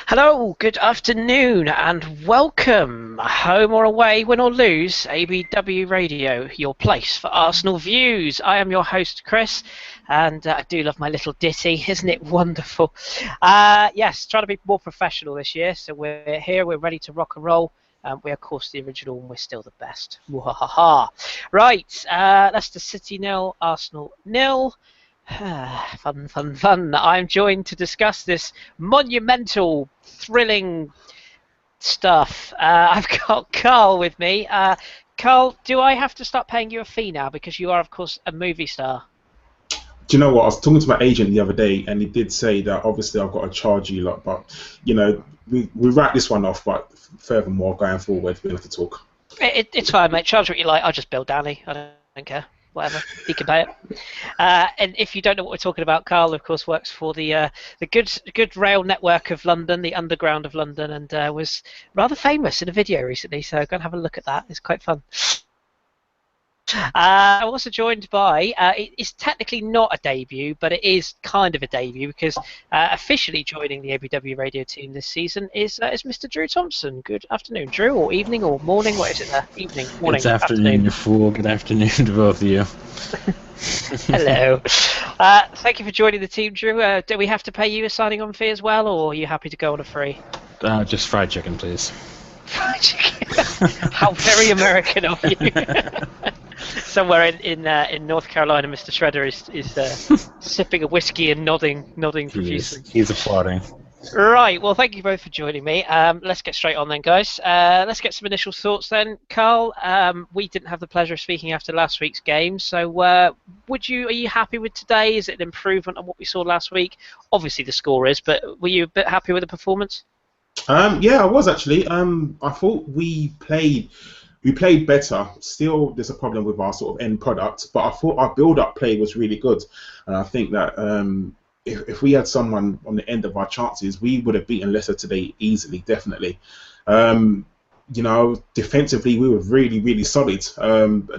Hello, good afternoon, and welcome, home or away, win or lose, ABW Radio, your place for Arsenal views. I am your host, Kris, and I do love my little ditty, isn't it wonderful? Yes, trying to be more professional this year, so we're here, we're ready to rock and roll. We're, of course, the original, and we're still the best. Right, Leicester City 0, Arsenal 0. Fun. I'm joined to discuss this monumental, thrilling stuff. I've got Karl with me. Karl, do I have to start paying you a fee now because you are, of course, a movie star? Do you know what? I was talking to my agent the other day, and he did say that obviously I've got to charge you a lot, but we write this one off. But furthermore, going forward, we'll have to talk. It's fine, mate. Charge what you like. I'll just bill Danny. I don't care. Whatever, he can pay it. And if you don't know what we're talking about, Karl, of course, works for the good rail network of London, the Underground of London, and was rather famous in a video recently. So go and have a look at that. It's quite fun. I'm also joined by, it's technically not a debut, but it is kind of a debut because officially joining the ABW radio team this season is Mr. Drew Thompson. Good afternoon, Drew, or evening, or morning. What is it there? Evening, morning, It's afternoon, you fool. Good afternoon to both of you. Hello. Thank you for joining the team, Drew. Do we have to pay you a signing on fee as well, or are you happy to go on a free? Just fried chicken, please. Fried chicken? How very American of you. Somewhere in North Carolina, Mr. Shredder is sipping a whiskey and nodding profusely. He's applauding. Right, well, thank you both for joining me. Let's get straight on then, guys. Let's get some initial thoughts then. Karl, we didn't have the pleasure of speaking after last week's game, so are you happy with today? Is it an improvement on what we saw last week? Obviously the score is, but were you a bit happy with the performance? Yeah, I was actually. I thought we played better. Still, there's a problem with our sort of end product, but I thought our build-up play was really good, and I think that if we had someone on the end of our chances, we would have beaten Leicester today easily, definitely. Defensively, we were really, really solid.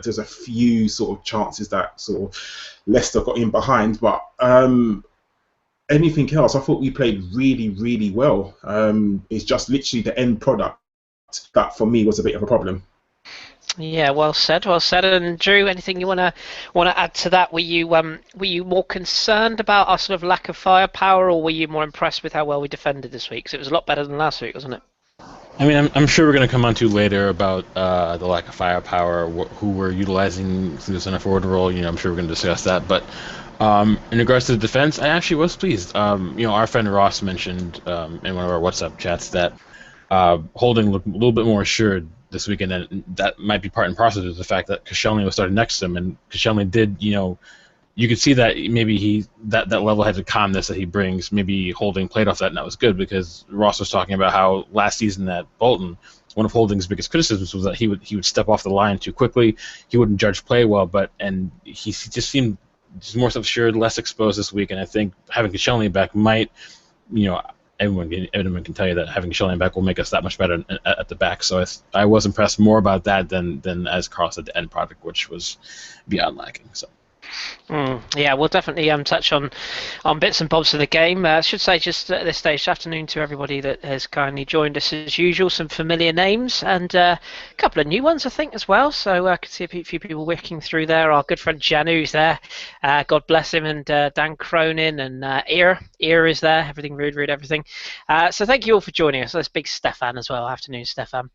There's a few sort of chances that sort of Leicester got in behind, but anything else, I thought we played really, really well. It's just literally the end product that, for me, was a bit of a problem. Yeah, well said. And Drew, anything you want to add to that? Were you more concerned about our sort of lack of firepower, or were you more impressed with how well we defended this week? Because it was a lot better than last week, wasn't it? I mean, I'm sure we're going to come on to later about the lack of firepower, who we're utilizing through the center forward role. I'm sure we're going to discuss that. But in regards to the defense, I actually was pleased. Our friend Ross mentioned in one of our WhatsApp chats that Holding looked a little bit more assured this weekend, and that might be part and parcel to the fact that Koscielny was starting next to him, and Koscielny did, you could see that maybe that level-headed calmness that he brings, maybe Holding played off that, and that was good, because Ross was talking about how last season at Bolton, one of Holding's biggest criticisms was that he would step off the line too quickly, he wouldn't judge play well, and he just seemed just more self-assured, less exposed this week, and I think having Koscielny back might, everyone can tell you that having Koscielny back will make us that much better at the back. So I was impressed more about that than as Karl said, the end product, which was beyond lacking. So. Yeah, we'll definitely touch on bits and bobs of the game. I should say just at this stage, afternoon to everybody that has kindly joined us as usual. Some familiar names and a couple of new ones, I think, as well. So I could see a few people working through there. Our good friend Janu's there. God bless him. And Dan Cronin and Ear is there. Everything rude, everything. So thank you all for joining us. There's big Stefan as well. Afternoon, Stefan.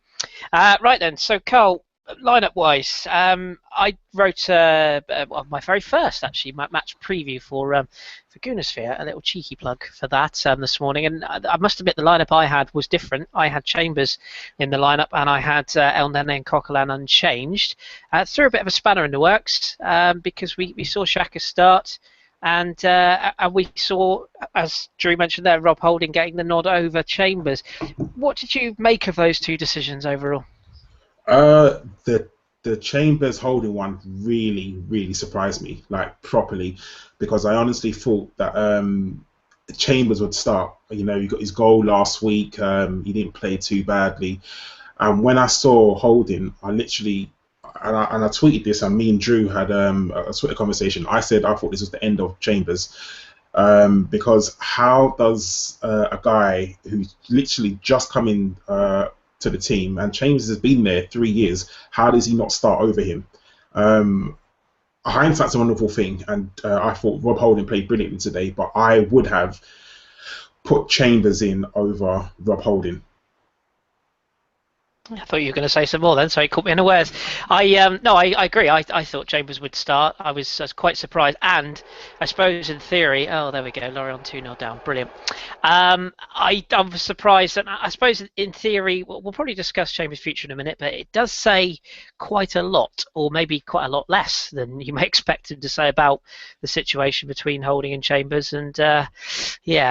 Right then. So Karl, lineup-wise, I wrote my very first match preview for Goonosphere, a little cheeky plug for that this morning, and I must admit the lineup I had was different. I had Chambers in the lineup, and I had El Nene and Coquelin unchanged. Threw a bit of a spanner in the works because we saw Xhaka start. And we saw, as Drew mentioned there, Rob Holding getting the nod over Chambers. What did you make of those two decisions overall? The Chambers Holding one really surprised me, like properly, because I honestly thought that Chambers would start. He got his goal last week. He didn't play too badly, and when I saw Holding, I literally and I tweeted this, and me and Drew had a Twitter conversation. I said I thought this was the end of Chambers, Because how does a guy who's literally just come in to the team, and Chambers has been there 3 years, how does he not start over him? Hindsight's a wonderful thing, and I thought Rob Holding played brilliantly today, but I would have put Chambers in over Rob Holding. I thought you were going to say some more then, so it caught me unawares. I agree. I thought Chambers would start. I was quite surprised, and I suppose in theory, there we go, Lorient 2-0 down, brilliant. I was surprised, and I suppose in theory, we'll probably discuss Chambers' future in a minute, but it does say quite a lot, or maybe quite a lot less than you may expect him to say about the situation between Holding and Chambers, and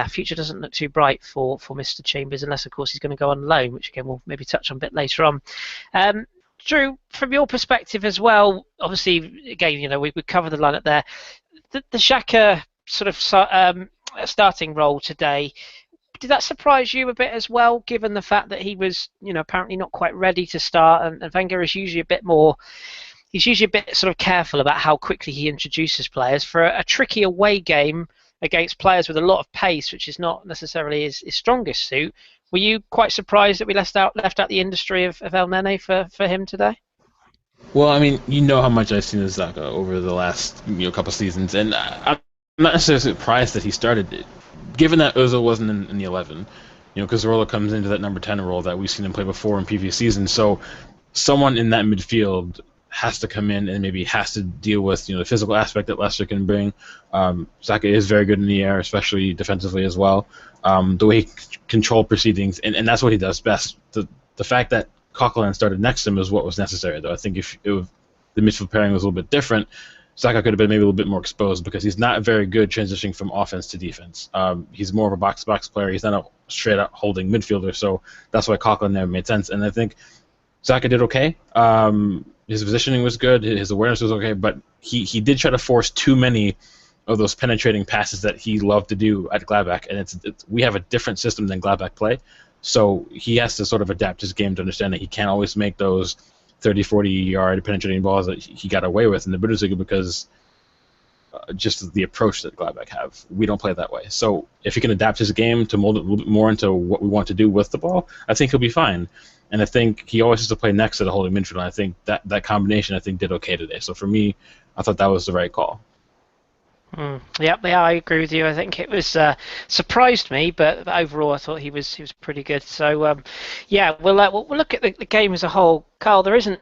future doesn't look too bright for Mr. Chambers, unless of course he's going to go on loan, which again we'll maybe touch on a bit later on. Drew, from your perspective as well, obviously, again, we covered the lineup there. The Xhaka sort of starting role today, did that surprise you a bit as well, given the fact that he was, apparently not quite ready to start, and Wenger is usually a bit more. He's usually a bit sort of careful about how quickly he introduces players for a tricky away game against players with a lot of pace, which is not necessarily his strongest suit. Were you quite surprised that we left out the industry of El Nene for him today? Well, I mean, how much I've seen of Xhaka over the last couple seasons, and I'm not necessarily surprised that he started. Given that Ozil wasn't in the 11, because Cazorla comes into that number 10 role that we've seen him play before in previous seasons, so someone in that midfield has to come in and maybe has to deal with the physical aspect that Leicester can bring. Xhaka is very good in the air, especially defensively as well. The way he controls proceedings, and that's what he does best. The fact that Coquelin started next to him is what was necessary, though. I think if the midfield pairing was a little bit different, Xhaka could have been maybe a little bit more exposed, because he's not very good transitioning from offense to defense. He's more of a box-to-box player. He's not a straight-up holding midfielder, so that's why Coquelin never made sense. And I think Xhaka did okay. His positioning was good. His awareness was okay, but he did try to force too many of those penetrating passes that he loved to do at Gladbach, and we have a different system than Gladbach play, so he has to sort of adapt his game to understand that he can't always make those 30, 40-yard penetrating balls that he got away with in the Bundesliga, because just the approach that Gladbach have. We don't play that way. So if he can adapt his game to mold it a little bit more into what we want to do with the ball, I think he'll be fine. And I think he always has to play next to the holding midfield, and I think that combination, did okay today. So for me, I thought that was the right call. Yeah, I agree with you. I think it was surprised me, but overall I thought he was pretty good. So we'll look at the game as a whole. Karl, there isn't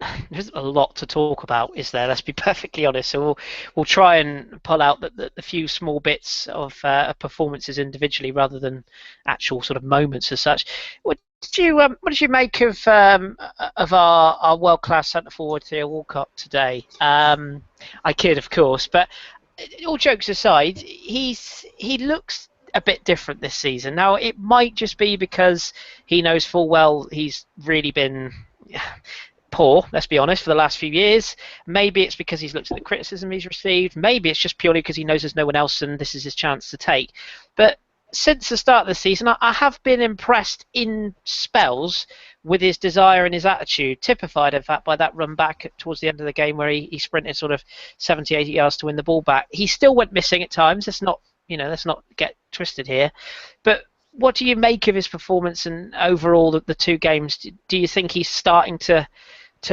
a lot to talk about, is there? Let's be perfectly honest. So we'll try and pull out the few small bits of performances individually, rather than actual sort of moments as such. What did you make of our world class centre forward Theo Walcott today? I kid, of course, but all jokes aside, he looks a bit different this season. Now, it might just be because he knows full well he's really been poor, let's be honest, for the last few years. Maybe it's because he's looked at the criticism he's received. Maybe it's just purely because he knows there's no one else and this is his chance to take. But since the start of the season, I have been impressed in spells with his desire and his attitude, typified, in fact, by that run back towards the end of the game where he sprinted sort of 70, 80 yards to win the ball back. He still went missing at times. Let's not get twisted here. But what do you make of his performance and overall the two games? Do you think he's starting to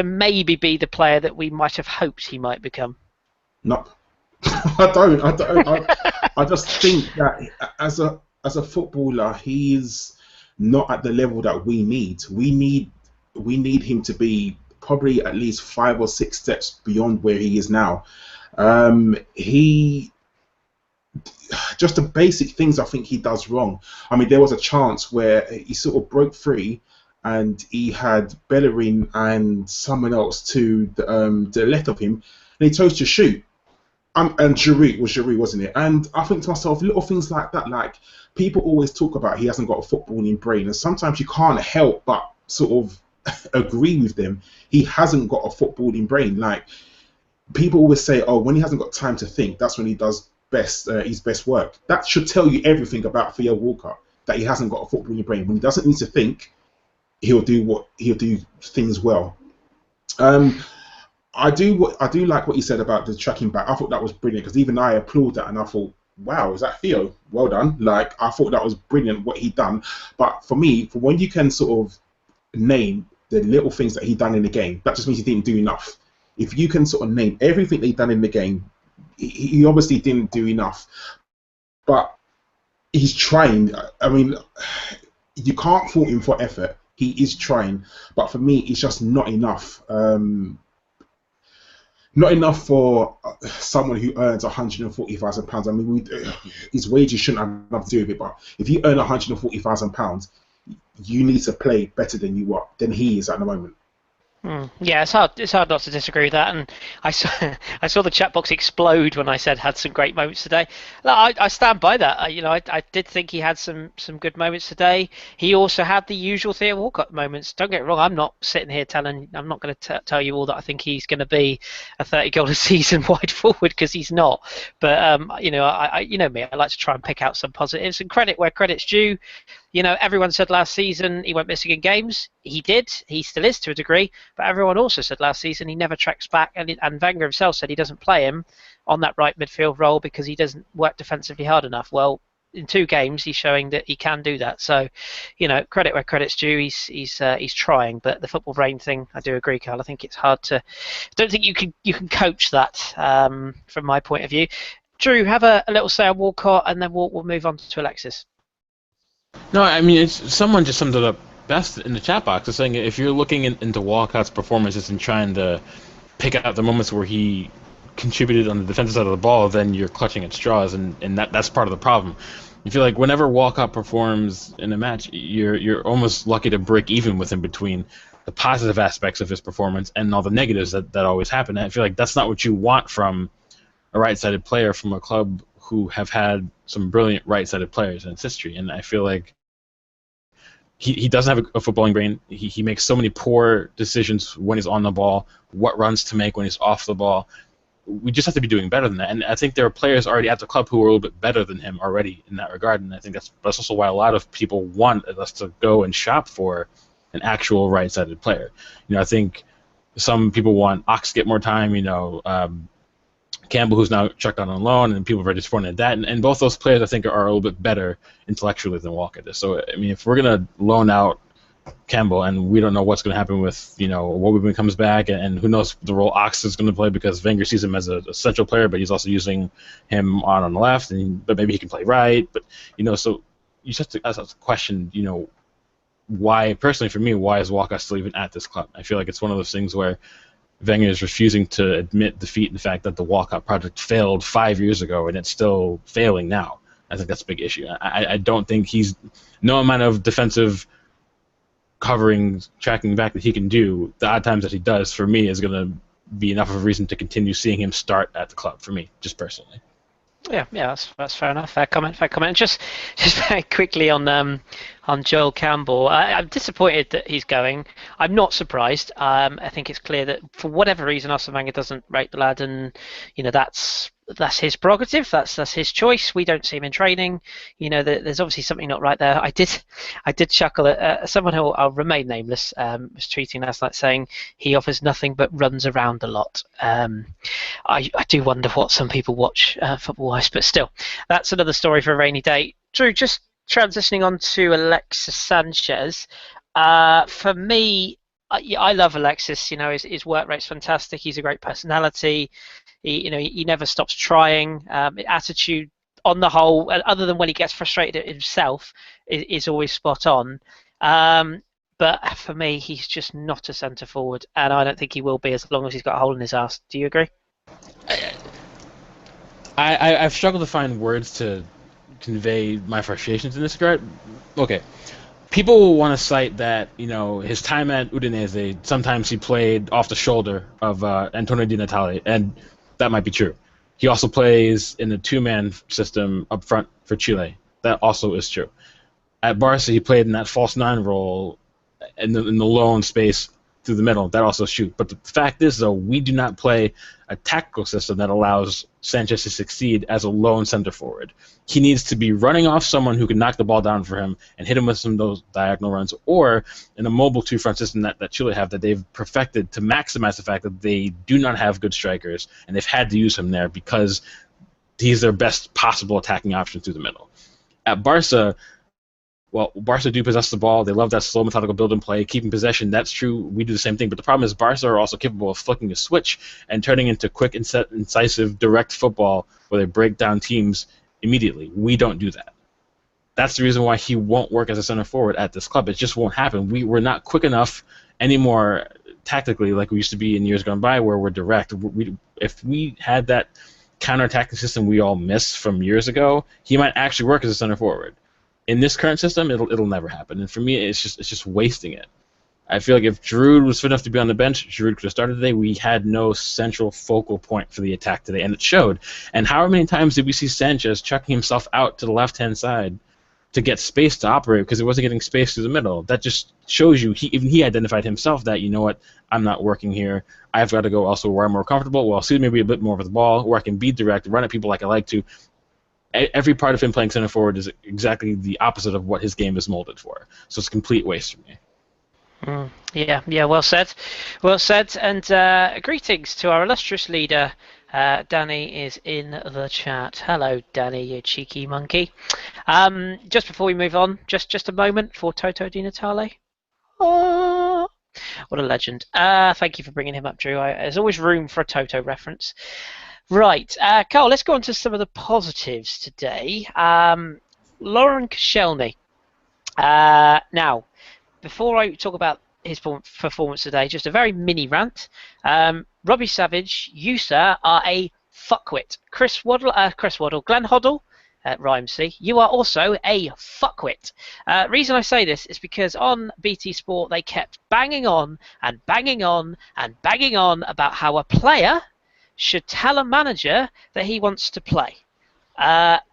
maybe be the player that we might have hoped he might become? No, I don't. I just think that as a footballer, he's not at the level that we need. We need him to be probably at least 5 or 6 steps beyond where he is now. He just the basic things I think he does wrong. I mean, there was a chance where he sort of broke free, and he had Bellerin and someone else to the left of him, and he chose to shoot. And Giroud, wasn't it? And I think to myself, little things like that, like people always talk about he hasn't got a footballing brain, and sometimes you can't help but sort of agree with them. He hasn't got a footballing brain. Like people always say, oh, when he hasn't got time to think, that's when he does his best work. That should tell you everything about Theo Walcott, that he hasn't got a footballing brain. When he doesn't need to think, he'll do things well. I do like what you said about the tracking back. I thought that was brilliant, because even I applaud that, and I thought wow, is that Theo? Well done. Like, I thought that was brilliant what he done. But for me, for when you can sort of name the little things that he done in the game, that just means he didn't do enough. If you can sort of name everything that he done in the game, he obviously didn't do enough. But he's trying. I mean, you can't fault him for effort. He is trying. But for me, it's just not enough. Not enough for someone who earns £140,000. I mean, his wages shouldn't have nothing to do with it, but if you earn £140,000, you need to play better than he is at the moment. Yeah, it's hard. It's hard not to disagree with that. And I saw the chat box explode when I said had some great moments today. I stand by that. I did think he had some good moments today. He also had the usual Theo Walcott moments. Don't get me wrong. I'm not sitting here I'm not going to tell you all that I think he's going to be a 30 goal a season wide forward, because he's not. But I you know me. I like to try and pick out some positives and credit where credit's due. Everyone said last season he went missing in games. He did. He still is to a degree. But everyone also said last season he never tracks back. And Wenger himself said he doesn't play him on that right midfield role because he doesn't work defensively hard enough. Well, in 2 games, he's showing that he can do that. So, credit where credit's due. He's trying. But the football brain thing, I do agree, Karl. I think it's hard to. I don't think you can coach that from my point of view. Drew, have a little say on Walcott, and then we'll move on to Alexis. No, I mean, someone just summed it up best in the chat box. It's saying if you're looking into Walcott's performances and trying to pick out the moments where he contributed on the defensive side of the ball, then you're clutching at straws, and that's part of the problem. You feel like whenever Walcott performs in a match, you're almost lucky to break even with him between the positive aspects of his performance and all the negatives that always happen. And I feel like that's not what you want from a right-sided player from a club who have had some brilliant right-sided players in its history. And I feel like he doesn't have a footballing brain. He makes so many poor decisions when he's on the ball, what runs to make when he's off the ball. We just have to be doing better than that. And I think there are players already at the club who are a little bit better than him already in that regard. And I think that's also why a lot of people want us to go and shop for an actual right-sided player. I think some people want Ox to get more time, Campbell, who's now checked on loan, and people are very disappointed at that. And both those players, I think, are a little bit better intellectually than Walker is. So, I mean, if we're going to loan out Campbell and we don't know what's going to happen with, when he comes back, and who knows the role Ox is going to play, because Wenger sees him as a central player, but he's also using him on the left, but maybe he can play right. But, so you just have to ask the question, why, personally for me, why is Walker still even at this club? I feel like it's one of those things where Wenger is refusing to admit defeat in the fact that the Walcott project failed 5 years ago and it's still failing now. I think that's a big issue. I don't think no amount of defensive covering, tracking back that he can do, the odd times that he does, for me, is going to be enough of a reason to continue seeing him start at the club, for me, just personally. Yeah, that's fair enough. Fair comment. Just very quickly on Joel Campbell. I'm disappointed that he's going. I'm not surprised. I think it's clear that for whatever reason, Arsene Wenger doesn't rate the lad, and that's his prerogative. That's his choice. We don't see him in training. There's obviously something not right there. I did chuckle at someone who I'll remain nameless was tweeting last night saying he offers nothing but runs around a lot. I do wonder what some people watch football-wise, but still, that's another story for a rainy day. Drew, just transitioning on to Alexis Sanchez. For me, I love Alexis. His work rate's fantastic. He's a great personality. He never stops trying. Attitude on the whole, other than when he gets frustrated at himself, is always spot on. But for me, he's just not a centre forward, and I don't think he will be as long as he's got a hole in his ass. Do you agree? I've struggled to find words to convey my frustrations in this regard. Okay. People want to cite that, his time at Udinese, sometimes he played off the shoulder of Antonio Di Natale, and that might be true. He also plays in the two-man system up front for Chile. That also is true. At Barca, he played in that false nine role in the lone space through the middle. That also is true. But the fact is, though, we do not play a tactical system that allows Sanchez to succeed as a lone center forward. He needs to be running off someone who can knock the ball down for him and hit him with some of those diagonal runs, or in a mobile two-front system that Chile have that they've perfected to maximize the fact that they do not have good strikers, and they've had to use him there because he's their best possible attacking option through the middle. At Barca, well, Barca do possess the ball. They love that slow, methodical build and play, keeping possession. That's true. We do the same thing. But the problem is Barca are also capable of flicking a switch and turning into quick, incisive, direct football where they break down teams immediately. We don't do that. That's the reason why he won't work as a center forward at this club. It just won't happen. We're not quick enough anymore tactically like we used to be in years gone by where we're direct. If we had that counter-attacking system we all miss from years ago, he might actually work as a center forward. In this current system, it'll never happen. And for me, it's just wasting it. I feel like if Giroud was fit enough to be on the bench, Giroud could have started today. We had no central focal point for the attack today, and it showed. And how many times did we see Sanchez chucking himself out to the left-hand side to get space to operate because he wasn't getting space through the middle? That just shows you, even he identified himself that, you know what, I'm not working here. I've got to go also where I'm more comfortable, where I'll see maybe a bit more with the ball, where I can be direct, run at people like I like to. Every part of him playing center forward is exactly the opposite of what his game is molded for. So it's a complete waste for me. Yeah, well said. Well said. And greetings to our illustrious leader. Danny is in the chat. Hello, Danny, you cheeky monkey. Just before we move on, just a moment for Toto Di Natale. Oh, what a legend. Thank you for bringing him up, Drew. There's always room for a Toto reference. Right, Karl, let's go on to some of the positives today. Lauren Koscielny. Now, before I talk about his performance today, just a very mini rant. Robbie Savage, you, sir, are a fuckwit. Chris Waddle, Glenn Hoddle, rhymes, see, you are also a fuckwit. Reason I say this is because on BT Sport they kept banging on and banging on and banging on about how a player should tell a manager that he wants to play.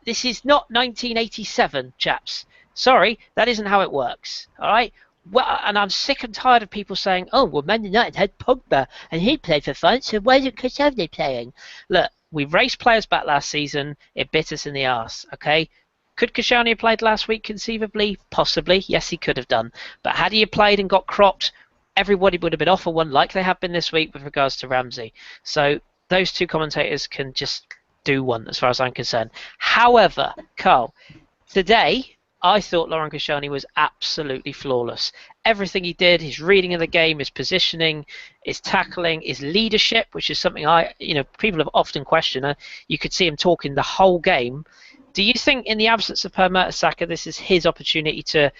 This is not 1987, chaps. Sorry, that isn't how it works. All right. Well, and I'm sick and tired of people saying, "Oh, well, Man United had Pogba and he played for France, so why isn't Koscielny playing?" Look, we raced players back last season. It bit us in the arse. Okay. Could Koscielny have played last week? Conceivably, possibly. Yes, he could have done. But had he played and got cropped, everybody would have been off for one, like they have been this week with regards to Ramsey. So those two commentators can just do one, as far as I'm concerned. However, Karl, today I thought Laurent Koscielny was absolutely flawless. Everything he did, his reading of the game, his positioning, his tackling, his leadership, which is something people have often questioned. You could see him talking the whole game. Do you think, in the absence of Per Mertesacker, this is his opportunity to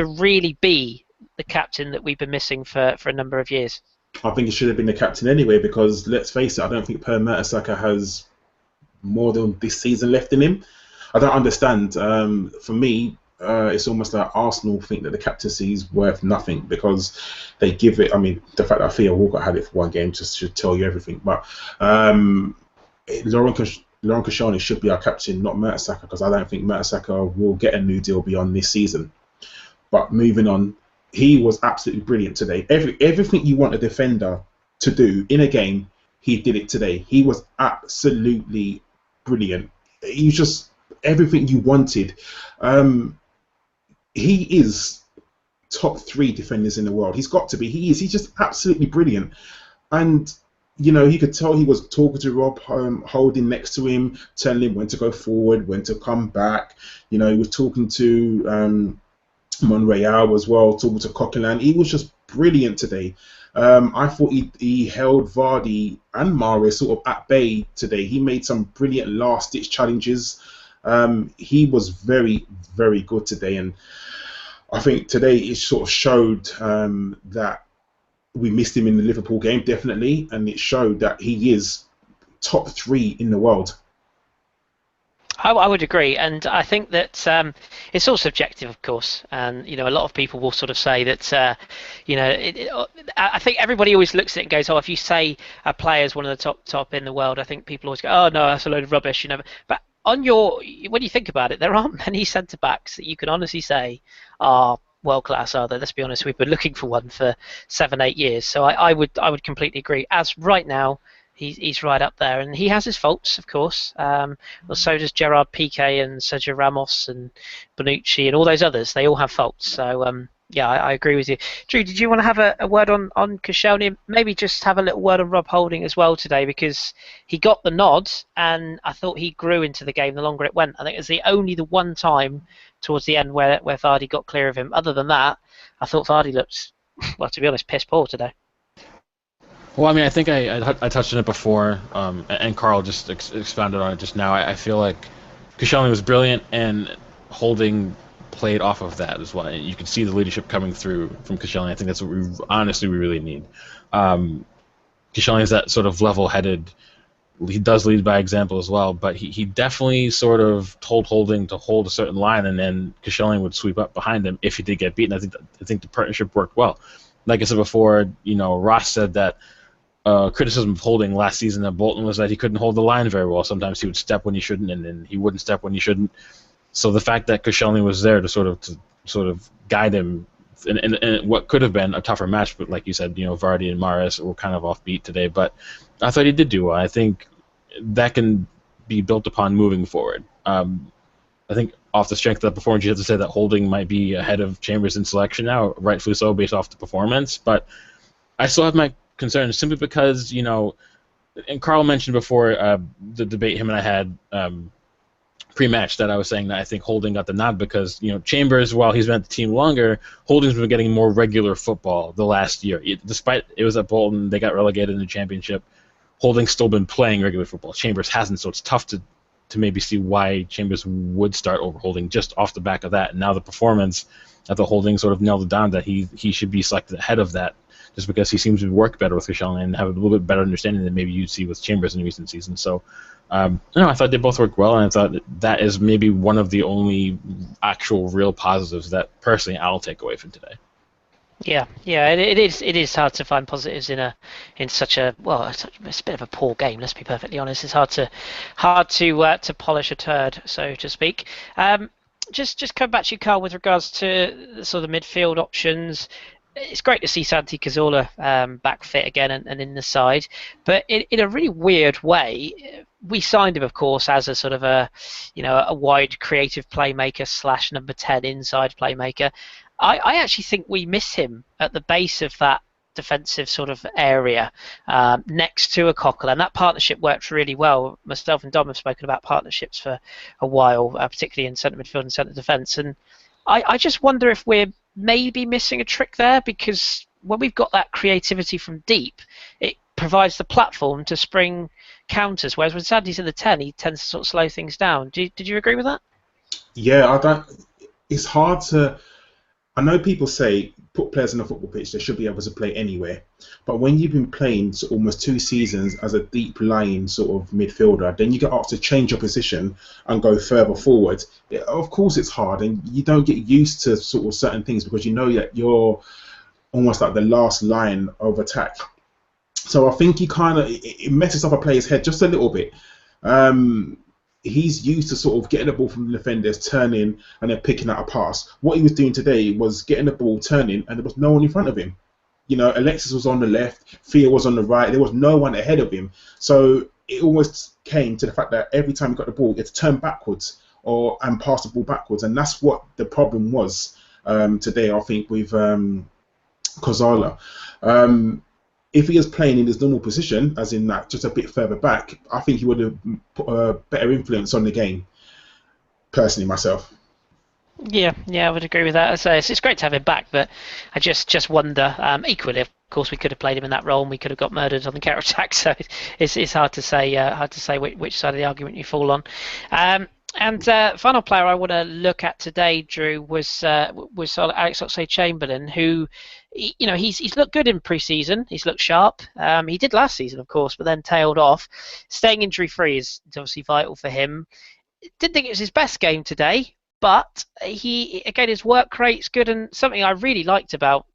really be the captain that we've been missing for a number of years? I think he should have been the captain anyway, because let's face it, I don't think Per Mertesacker has more than this season left in him. I don't understand. For me, it's almost like Arsenal think that the captaincy is worth nothing because they give it. I mean, the fact that Theo Walcott had it for one game just should tell you everything. But Laurent Koscielny should be our captain, not Mertesacker, because I don't think Mertesacker will get a new deal beyond this season. But moving on, he was absolutely brilliant today. Everything you want a defender to do in a game, he did it today. He was absolutely brilliant. He was just everything you wanted. He is top 3 defenders in the world. He's got to be. He is. He's just absolutely brilliant. And, you know, you could tell he was talking to Rob, holding next to him, telling him when to go forward, when to come back. You know, he was talking to Monreal as well, talking to Coquelin. He was just brilliant today. I thought he held Vardy and Mahrez sort of at bay today. He made some brilliant last-ditch challenges. He was very, very good today, and I think today it sort of showed that we missed him in the Liverpool game, definitely, and it showed that he is top 3 in the world. I would agree, and I think that it's all subjective, of course. And a lot of people will sort of say that, I think everybody always looks at it and goes, "Oh, if you say a player is one of the top in the world," I think people always go, "Oh no, that's a load of rubbish," But when you think about it, there aren't many centre backs that you can honestly say are world class, are there? Let's be honest, we've been looking for one for 7-8 years. So I would completely agree. As right now, he's right up there, and he has his faults, of course. Well, so does Gerard Piqué and Sergio Ramos and Bonucci and all those others. They all have faults. So Yeah, I agree with you. Drew, did you want to have a word on Koscielny? Maybe just have a little word on Rob Holding as well today, because he got the nod and I thought he grew into the game the longer it went. I think it was the one time towards the end where Vardy got clear of him. Other than that, I thought Vardy looked, well, to be honest, piss poor today. Well, I mean, I think I touched on it before, and Karl just expounded on it just now. I feel like Koscielny was brilliant, and Holding played off of that as well. And you could see the leadership coming through from Koscielny. I think that's what we really need. Koscielny is that sort of level-headed. He does lead by example as well, but he definitely sort of told Holding to hold a certain line, and then Koscielny would sweep up behind him if he did get beaten. I think the partnership worked well. Like I said before, Ross said that criticism of Holding last season at Bolton was that he couldn't hold the line very well. Sometimes he would step when he shouldn't, and then he wouldn't step when he shouldn't. So the fact that Koscielny was there to sort of guide him in what could have been a tougher match, but like you said, Vardy and Mahrez were kind of offbeat today. But I thought he did do well. I think that can be built upon moving forward. I think off the strength of that performance, you have to say that Holding might be ahead of Chambers in selection now, rightfully so, based off the performance. But I still have my concerns simply because, and Karl mentioned before the debate him and I had pre-match that I was saying that I think Holding got the nod because, Chambers, while he's been at the team longer, Holding's been getting more regular football the last year. Despite it was at Bolton, they got relegated in the championship, Holding's still been playing regular football. Chambers hasn't, so it's tough to maybe see why Chambers would start over Holding just off the back of that. And now the performance at the Holding sort of nailed it down that he should be selected ahead of that, just because he seems to work better with Koscielny and have a little bit better understanding than maybe you'd see with Chambers in recent seasons. So, I thought they both worked well, and I thought that is maybe one of the only actual real positives that personally I'll take away from today. Yeah, it is hard to find positives in such a it's a bit of a poor game. Let's be perfectly honest. It's hard to polish a turd, so to speak. Just come back to you, Karl, with regards to the sort of midfield options. It's great to see Santi Cazorla back fit again and in the side, but in a really weird way, we signed him, of course, as a sort of a wide creative playmaker / number 10 inside playmaker. I actually think we miss him at the base of that defensive sort of area next to a Coquelin, and that partnership works really well. Myself and Dom have spoken about partnerships for a while, particularly in centre midfield and centre defence, and I just wonder if we're maybe missing a trick there, because when we've got that creativity from deep, it provides the platform to spring counters, whereas when Sandy's in the 10, he tends to sort of slow things down. Did you agree with that? Yeah, it's hard to... I know people say put players on a football pitch, they should be able to play anywhere. But when you've been playing almost 2 seasons as a deep lying sort of midfielder, then you get asked to change your position and go further forward. Of course it's hard, and you don't get used to sort of certain things because you know that you're almost like the last line of attack. So I think it messes up a player's head just a little bit. He's used to sort of getting the ball from the defenders, turning, and then picking out a pass. What he was doing today was getting the ball, turning, and there was no one in front of him. Alexis was on the left, Thea was on the right. There was no one ahead of him. So it almost came to the fact that every time he got the ball, he had to turn backwards and pass the ball backwards. And that's what the problem was today, I think, with Cazorla. If he was playing in his normal position, as in that just a bit further back, I think he would have put a better influence on the game, personally, myself. Yeah, I would agree with that. So it's great to have him back, but I just wonder. Equally, of course, we could have played him in that role, and we could have got murdered on the counter attack. So it's hard to say which side of the argument you fall on. And final player I want to look at today, Drew, was Alex Oxlade-Chamberlain, who, he's looked good in pre-season. He's looked sharp. He did last season, of course, but then tailed off. Staying injury-free is obviously vital for him. Didn't think it was his best game today, but his work rate's good, and something I really liked about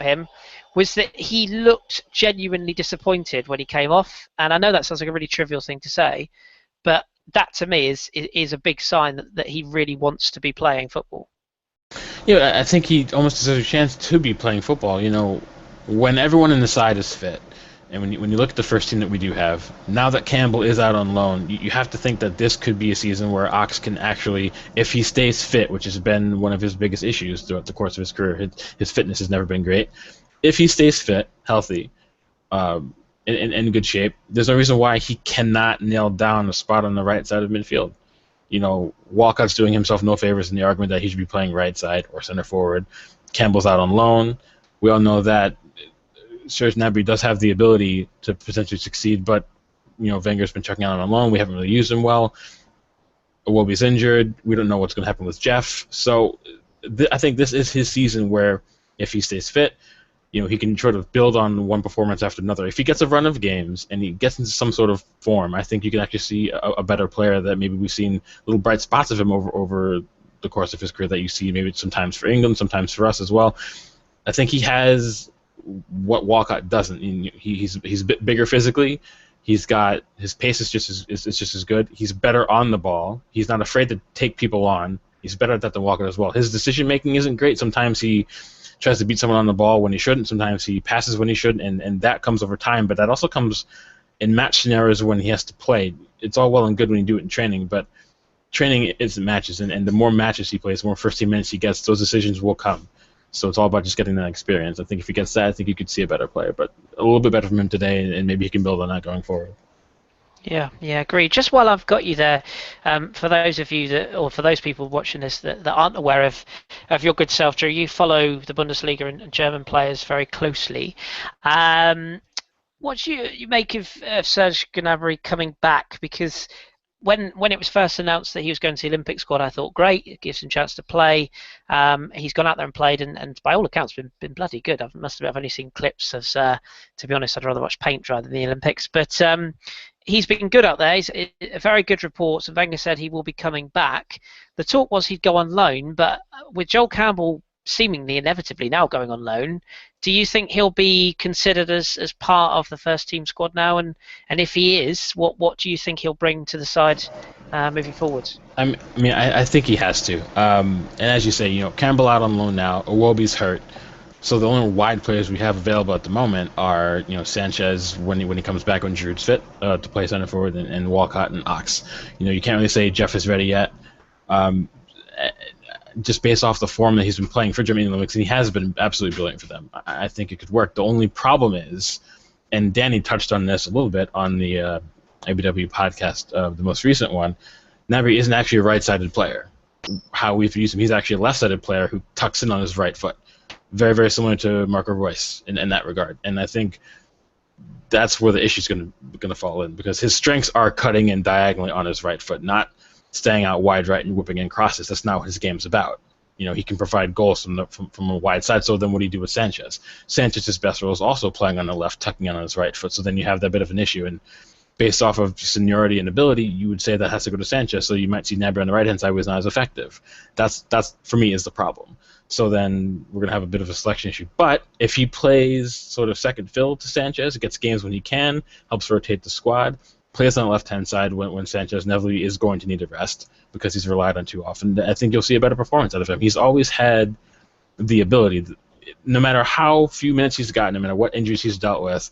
him was that he looked genuinely disappointed when he came off. And I know that sounds like a really trivial thing to say, but that to me is a big sign that he really wants to be playing football. Yeah, I think he almost deserves a chance to be playing football. When everyone in the side is fit, And when you look at the first team that we do have, now that Campbell is out on loan, you have to think that this could be a season where Ox can actually, if he stays fit, which has been one of his biggest issues throughout the course of his career, his fitness has never been great. If he stays fit, healthy, in good shape, there's no reason why he cannot nail down a spot on the right side of midfield. Walcott's doing himself no favors in the argument that he should be playing right side or center forward. Campbell's out on loan. We all know that Serge Gnabry does have the ability to potentially succeed, but Wenger's been checking out on loan. We haven't really used him well. Iwobi's injured. We don't know what's going to happen with Jeff. So I think this is his season where, if he stays fit, he can sort of build on one performance after another. If he gets a run of games and he gets into some sort of form, I think you can actually see a better player that maybe we've seen little bright spots of him over the course of his career that you see maybe sometimes for England, sometimes for us as well. I think he has what Walcott doesn't. He's a bit bigger physically. He's got his pace is just as good. He's better on the ball. He's not afraid to take people on. He's better at that than Walcott as well. His decision making isn't great. Sometimes he tries to beat someone on the ball when he shouldn't. Sometimes he passes when he shouldn't, and that comes over time. But that also comes in match scenarios when he has to play. It's all well and good when you do it in training, but training isn't matches. And the more matches he plays, the more first-team minutes he gets, those decisions will come. So it's all about just getting that experience. I think if he gets that, I think you could see a better player, but a little bit better from him today, and maybe he can build on that going forward. Yeah, agreed. Just while I've got you there, for those of you or for those people watching this that aren't aware of your good self, Drew, you follow the Bundesliga and German players very closely. What do you make of Serge Gnabry coming back? Because when it was first announced that he was going to the Olympic squad, I thought, great, it gives him a chance to play. He's gone out there and played, and by all accounts, been bloody good. I've only seen clips of, to be honest, I'd rather watch paint dry than the Olympics. But he's been good out there. He's a very good reports, and Wenger said he will be coming back. The talk was he'd go on loan, but with Joel Campbell seemingly inevitably now going on loan, do you think he'll be considered as part of the first team squad now? And if he is, what do you think he'll bring to the side moving forward? I think he has to. And as you say, Campbell out on loan now. Iwobi's hurt. So the only wide players we have available at the moment are, Sanchez when he comes back when Giroud's fit to play center forward, and Walcott and Ox. You can't really say Jeff is ready yet. Just based off the form that he's been playing for Germany in the Olympics, and he has been absolutely brilliant for them. I think it could work. The only problem is, and Danny touched on this a little bit on the ABW podcast, the most recent one, Gnabry isn't actually a right-sided player. How we've used him, he's actually a left-sided player who tucks in on his right foot. Very, very similar to Marco Reus in that regard. And I think that's where the issue's going to fall in, because his strengths are cutting in diagonally on his right foot, not staying out wide right and whipping in crosses. That's not what his game's about. He can provide goals from a wide side. So then what do you do with Sanchez? Sanchez's best role is also playing on the left, tucking in on his right foot. So then you have that bit of an issue. And based off of seniority and ability, you would say that has to go to Sanchez. So you might see Gnabry on the right-hand side who is not as effective. That's for me, is the problem. So then we're going to have a bit of a selection issue. But if he plays sort of second fill to Sanchez, gets games when he can, helps rotate the squad, plays on the left-hand side when Sanchez inevitably is going to need a rest because he's relied on too often, I think you'll see a better performance out of him. He's always had the ability, no matter how few minutes he's gotten, no matter what injuries he's dealt with,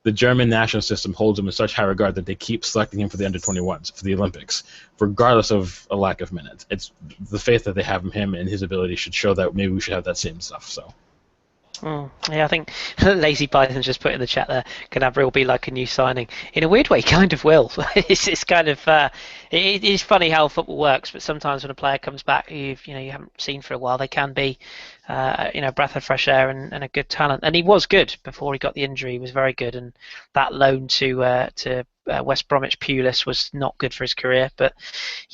the German national system holds him in such high regard that they keep selecting him for the under-21s, for the Olympics, regardless of a lack of minutes. It's the faith that they have in him and his ability should show that maybe we should have that same stuff. So. Yeah, I think Lazy Python just put in the chat there, Gnabry will be like a new signing. In a weird way, kind of will. It's kind of it is funny how football works, but sometimes when a player comes back you haven't seen for a while, they can be a breath of fresh air and a good talent. And he was good before he got the injury. He was very good, and that loan to West Bromwich Pulis was not good for his career. But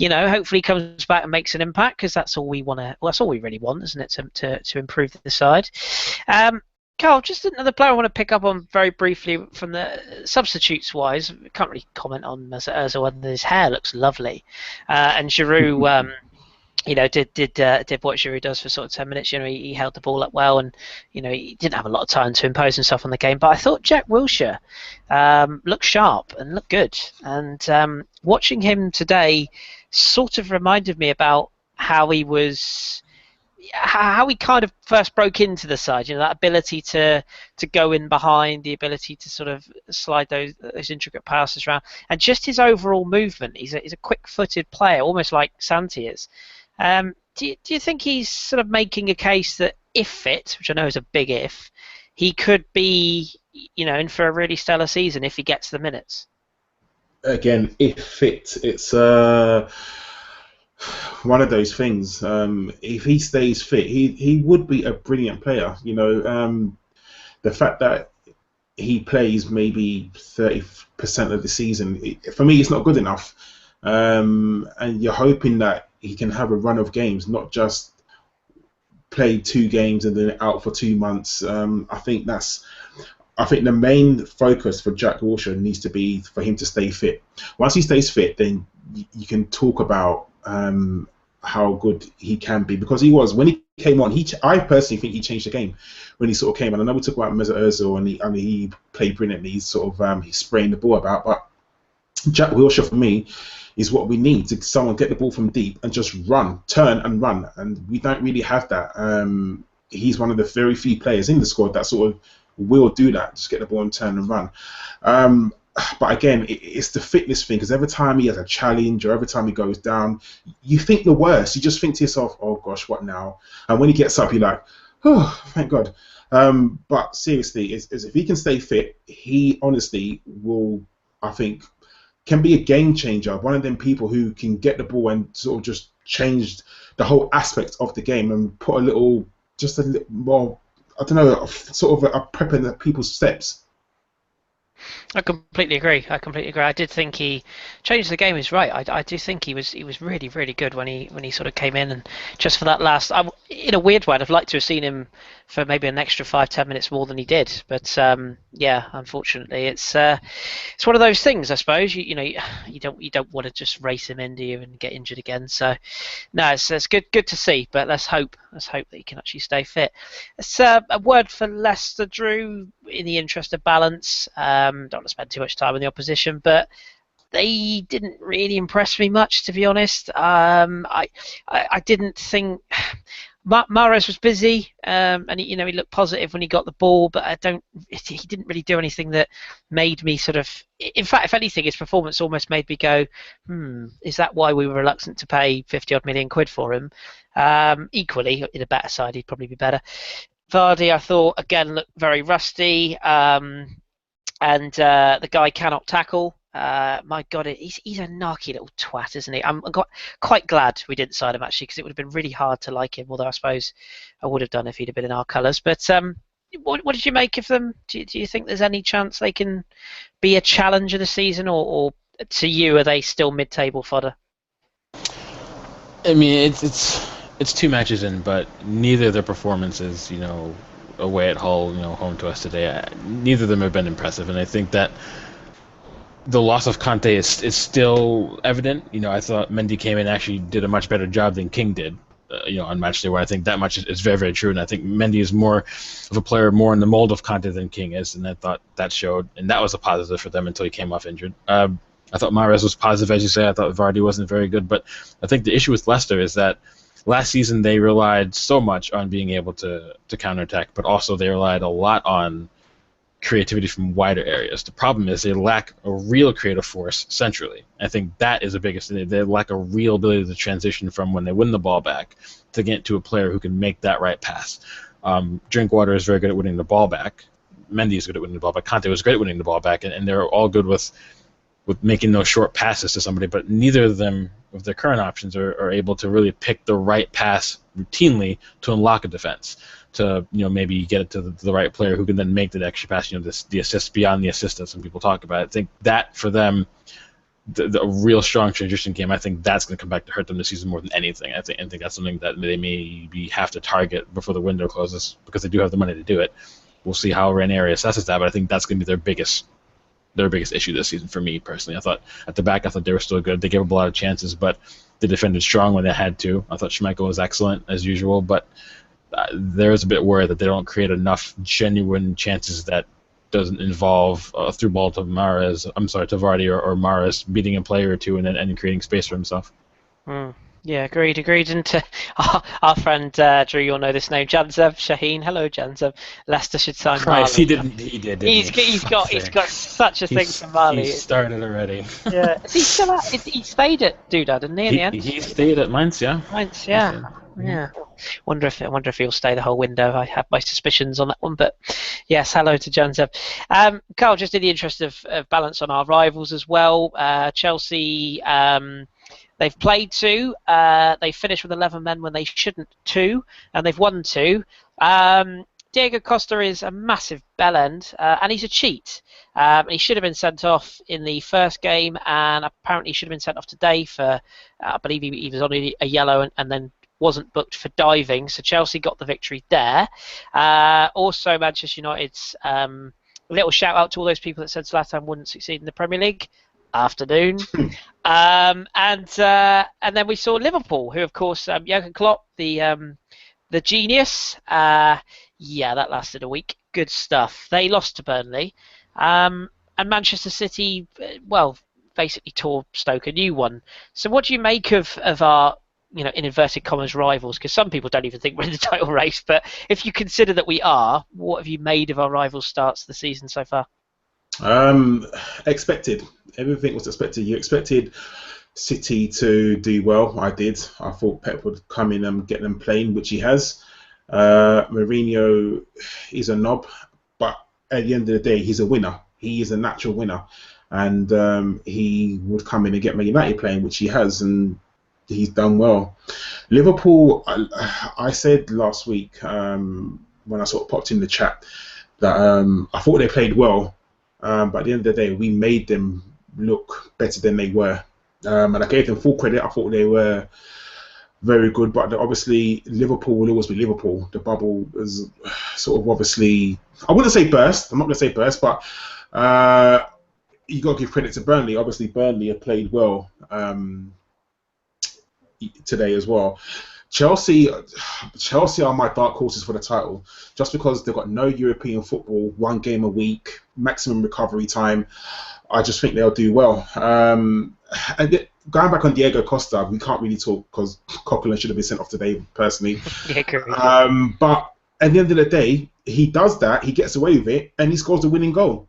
hopefully he comes back and makes an impact, because that's all we want to. Well, that's all we really want, isn't it? To improve the side. Karl, just another player I want to pick up on very briefly from the substitutes wise. Can't really comment on Mesut Ozil, whether his hair looks lovely, and Giroud. Did what Giroud does for sort of 10 minutes. He held the ball up well, and he didn't have a lot of time to impose himself on the game. But I thought Jack Wilshere looked sharp and looked good. And watching him today sort of reminded me about how he was. how he kind of first broke into the side. That ability to go in behind, the ability to sort of slide those intricate passes around, and just his overall movement. He's a quick-footed player, almost like Santi is. Do you think he's sort of making a case that if fit, which I know is a big if, he could be in for a really stellar season if he gets the minutes? Again, if fit, it's one of those things. If he stays fit, he would be a brilliant player. The fact that he plays maybe 30% of the season, for me, it's not good enough. And you're hoping that he can have a run of games, not just play 2 games and then out for 2 months. I think the main focus for Jack Wilshere needs to be for him to stay fit. Once he stays fit, then you can talk about how good he can be, because he was when he came on. I personally think he changed the game when he sort of came on. I know we talk about Mesut Ozil and he played brilliantly. He's sort of he's spraying the ball about, but Jack Wilshere for me is what we need, to someone get the ball from deep and just turn and run, and we don't really have that. He's one of the very few players in the squad that sort of will do that, just get the ball and turn and run. But again, it's the fitness thing, because every time he has a challenge or every time he goes down, you think the worst. You just think to yourself, oh gosh, what now? And when he gets up, you're like, oh, thank God. But seriously, is if he can stay fit, he honestly will, I think, can be a game changer. One of them people who can get the ball and sort of just change the whole aspect of the game and put a little more, I don't know, sort of a prep in people's steps. I completely agree. I did think he changed the game. He's right. I do think he was really, really good when he sort of came in, and just for that last, in a weird way, I'd have liked to have seen him for maybe an extra 5-10 minutes more than he did. But yeah, unfortunately, it's one of those things. I suppose you don't want to just race him in, do you, and get injured again. So no, it's good to see. But let's hope that he can actually stay fit. It's a word for Leicester, Drew. In the interest of balance, don't want to spend too much time on the opposition, but they didn't really impress me much, to be honest. I didn't think Mahrez was busy, and he looked positive when he got the ball, but he didn't really do anything that made me sort of. In fact, if anything, his performance almost made me go, is that why we were reluctant to pay 50-odd million quid for him? Equally, in a better side, he'd probably be better. Vardy, I thought, again, looked very rusty, and the guy cannot tackle. My God, he's a narky little twat, isn't he? I'm quite glad we didn't sign him, actually, because it would have been really hard to like him, although I suppose I would have done if he'd have been in our colours. But what did you make of them? Do you think there's any chance they can be a challenger this season, or to you, are they still mid-table fodder? I mean, it's 2 matches in, but neither of their performances, away at Hull, home to us today, neither of them have been impressive. And I think that the loss of Conte is still evident. I thought Mendy came in and actually did a much better job than King did, on match day, where I think that much is very, very true. And I think Mendy is more of a player, more in the mold of Conte than King is, and I thought that showed. And that was a positive for them until he came off injured. I thought Mahrez was positive, as you say. I thought Vardy wasn't very good. But I think the issue with Leicester is that last season they relied so much on being able to counterattack, but also they relied a lot on creativity from wider areas. The problem is they lack a real creative force centrally. I think that is the biggest thing. They lack a real ability to transition from when they win the ball back to get to a player who can make that right pass. Drinkwater is very good at winning the ball back. Mendy is good at winning the ball back. Conte was great at winning the ball back, and they're all good with making those short passes to somebody, but neither of them, with their current options, are able to really pick the right pass routinely to unlock a defense, to maybe get it to the right player who can then make that extra pass, the assist beyond the assist that some people talk about. I think that for them, the real strong transition game, I think that's going to come back to hurt them this season more than anything. I think that's something that they maybe have to target before the window closes, because they do have the money to do it. We'll see how Ranieri assesses that, but I think that's going to be their biggest issue this season for me personally. I thought at the back, they were still good. They gave up a lot of chances, but they defended strong when they had to. I thought Schmeichel was excellent as usual, but there is a bit worried that they don't create enough genuine chances that doesn't involve a through ball to Vardy or Mahrez beating a player or two and then creating space for himself. Yeah, agreed. And our friend Drew, you'll know this name, Janzev Shaheen. Hello, Janzev. Leicester should sign Christ, he Marley. didn't. He did, didn't he? He's got such a thing for He Marley. started already. Yeah, is he still at? He stayed at Doodad, didn't he? In the end, he stayed at Mainz, yeah. Mainz, yeah. Yeah. Wonder if he'll stay the whole window. I have my suspicions on that one, but yes. Hello to Janzev. Karl, just in the interest of balance on our rivals as well. Chelsea. They've played 2. They finished with 11 men when they shouldn't 2, and they've won 2. Diego Costa is a massive bellend, and he's a cheat. He should have been sent off in the first game, and apparently should have been sent off today for, I believe he was on a yellow and then wasn't booked for diving. So Chelsea got the victory there. Also, Manchester United's a little shout out to all those people that said Zlatan wouldn't succeed in the Premier League. Afternoon. And then we saw Liverpool, who of course Jurgen Klopp, the genius. Yeah, that lasted a week. Good stuff. They lost to Burnley, and Manchester City, well, basically tore Stoke a new one. So what do you make of our, in inverted commas, rivals? Because some people don't even think we're in the title race, but if you consider that we are, what have you made of our rivals' starts the season so far? Expected. Everything was expected. You expected City to do well. I did. I thought Pep would come in and get them playing, which he has. Mourinho is a knob, but at the end of the day, he's a winner. He is a natural winner, and he would come in and get Man United playing, which he has, and he's done well. Liverpool, I said last week when I sort of popped in the chat that I thought they played well. But at the end of the day, we made them look better than they were. And I gave them full credit. I thought they were very good. But obviously, Liverpool will always be Liverpool. The bubble is sort of obviously, I wouldn't say burst. I'm not going to say burst, but you got to give credit to Burnley. Obviously, Burnley have played well today as well. Chelsea are my dark horses for the title, just because they've got no European football, 1 game a week, maximum recovery time. I just think they'll do well. And going back on Diego Costa, we can't really talk because Coquelin should have been sent off today, personally. Yeah, correct. But at the end of the day, he does that, he gets away with it, and he scores the winning goal.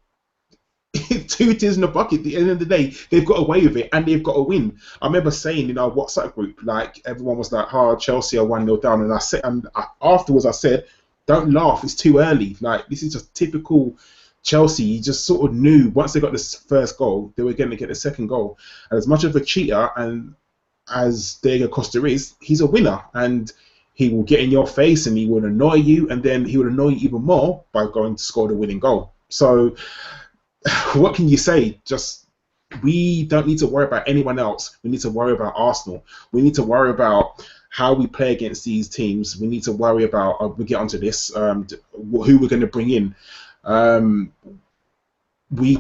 2 tears in the bucket. At the end of the day, they've got away with it and they've got a win. I remember saying in our WhatsApp group, like, everyone was like, Chelsea are 1-0 down, and I said, afterwards I said, don't laugh, it's too early. Like, this is just typical Chelsea. You just sort of knew once they got this first goal, they were going to get the second goal. And as much of a cheater and as Diego Costa is, he's a winner, and he will get in your face and he will annoy you, and then he will annoy you even more by going to score the winning goal. So what can you say? Just, we don't need to worry about anyone else. We need to worry about Arsenal. We need to worry about how we play against these teams. We need to worry about, we'll get onto this, who we're going to bring in. We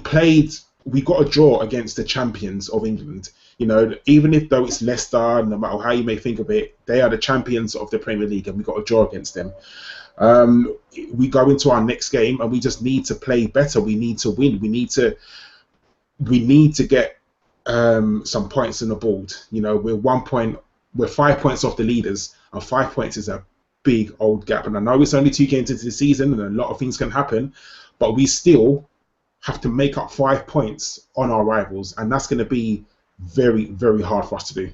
got a draw against the champions of England. Even if though it's Leicester, no matter how you may think of it, they are the champions of the Premier League, and we got a draw against them. We go into our next game and we just need to play better. We need to win. We need to get some points on the board. We're 5 points off the leaders, and 5 points is a big old gap. And I know it's only 2 games into the season and a lot of things can happen, but we still have to make up 5 points on our rivals, and that's going to be very, very hard for us to do.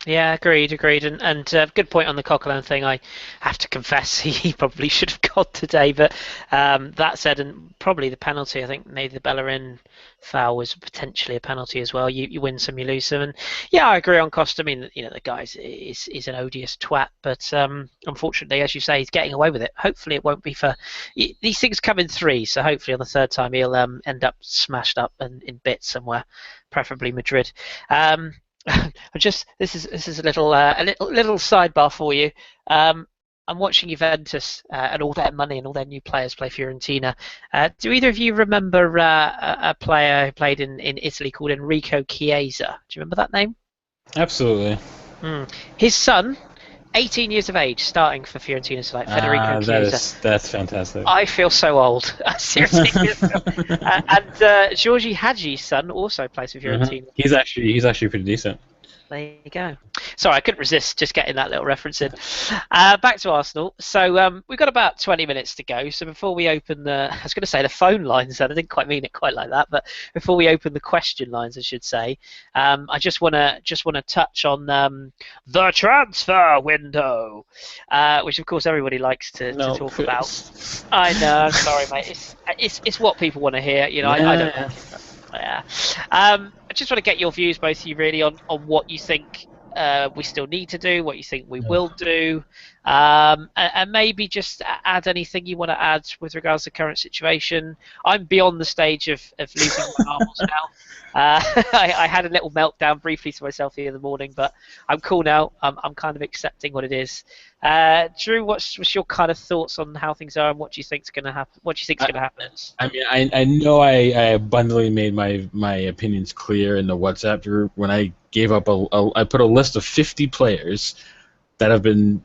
Yeah, agreed, and good point on the Coquelin thing. I have to confess he probably should have got today, but that said, and probably the penalty, I think maybe the Bellerin foul was potentially a penalty as well. You win some, you lose some, and yeah, I agree on Costa. I mean, the guy is an odious twat, but unfortunately, as you say, he's getting away with it. Hopefully it won't be for, these things come in 3, so hopefully on the 3rd time he'll end up smashed up and in bits somewhere, preferably Madrid. This is a little sidebar for you. I'm watching Juventus and all their money and all their new players play Fiorentina. Do either of you remember a player who played in Italy called Enrico Chiesa? Do you remember that name? Absolutely. His son, 18 years of age, starting for Fiorentina tonight. Federico Chiesa. That's fantastic. I feel so old. Seriously. And Georgi Hagi's son also plays for Fiorentina. He's actually pretty decent. There you go. Sorry, I couldn't resist just getting that little reference in. Back to Arsenal. So we've got about 20 minutes to go. So before we open I was going to say the phone lines, and I didn't quite mean it quite like that. But before we open the question lines, I should say, I just want to touch on the transfer window, which of course everybody likes to talk about. I know. I'm sorry, mate. It's what people want to hear. You know, I don't. Yeah. I just want to get your views, both of you, really, on what you think we still need to do, what you think we will do, and maybe just add anything you want to add with regards to the current situation. I'm beyond the stage of losing my marbles now. I had a little meltdown briefly to myself here in the morning, but I'm cool now. I'm kind of accepting what it is. Drew, what's your kind of thoughts on how things are and what do you think's going to happen? What do you think's going to happen? I mean, I know I abundantly made my opinions clear in the WhatsApp group when I gave up I put a list of 50 players that have been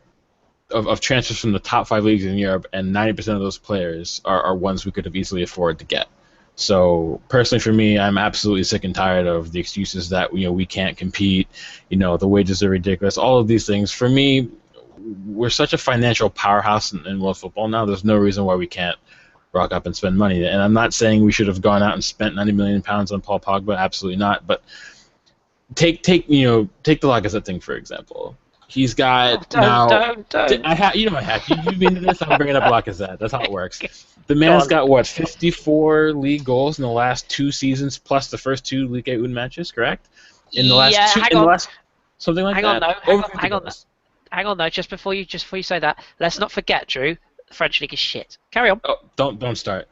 of transfers from the top 5 leagues in Europe, and 90% of those players are ones we could have easily afforded to get. So personally, for me, I'm absolutely sick and tired of the excuses that we can't compete. The wages are ridiculous. All of these things. For me, we're such a financial powerhouse in world football now. There's no reason why we can't rock up and spend money. And I'm not saying we should have gone out and spent £90 million on Paul Pogba. Absolutely not. But take the Lacazette thing for example. He's got don't. I have you've been to this. I'm bringing up Lacazette. That's how it works. The man's got 54 league goals in the last 2 seasons, plus the first 2 Ligue 1 matches. Correct? In the last something like that. Hang on, though. Just before you say that, let's not forget, Drew. The French league is shit. Carry on. Oh, don't start.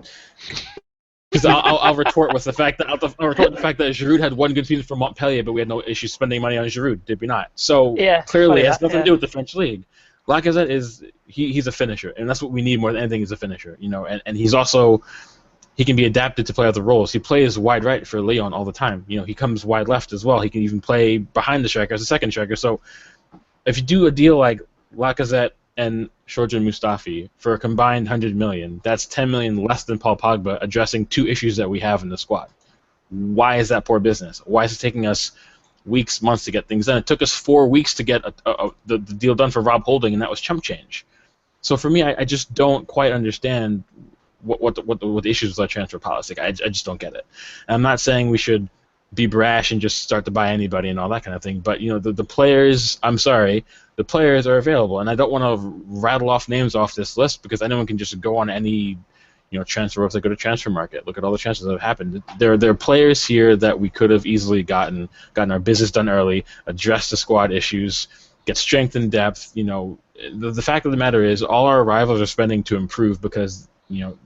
Because I'll retort with the fact that Giroud had 1 good season for Montpellier, but we had no issue spending money on Giroud, did we not? So clearly, it has nothing to do with the French league. Lacazette he's a finisher, and that's what we need more than anything is a finisher. And he's also he can be adapted to play other roles. He plays wide right for Lyon all the time. He comes wide left as well. He can even play behind the striker as a second striker. So if you do a deal like Lacazette and Shorjan Mustafi for a combined $100 million, that's $10 million less than Paul Pogba addressing 2 issues that we have in the squad. Why is that poor business? Why is it taking us weeks, months to get things done? It took us 4 weeks to get the deal done for Rob Holding, and that was chump change. So for me, I just don't quite understand what the issues with our transfer policy. I just don't get it. And I'm not saying we should be brash and just start to buy anybody and all that kind of thing, but the players, I'm sorry, the players are available, and I don't want to rattle off names off this list because anyone can just go on any transfer website, go to Transfer Market, look at all the transfers that have happened. There are players here that we could have easily gotten our business done early, addressed the squad issues, get strength and depth. The fact of the matter is all our rivals are spending to improve because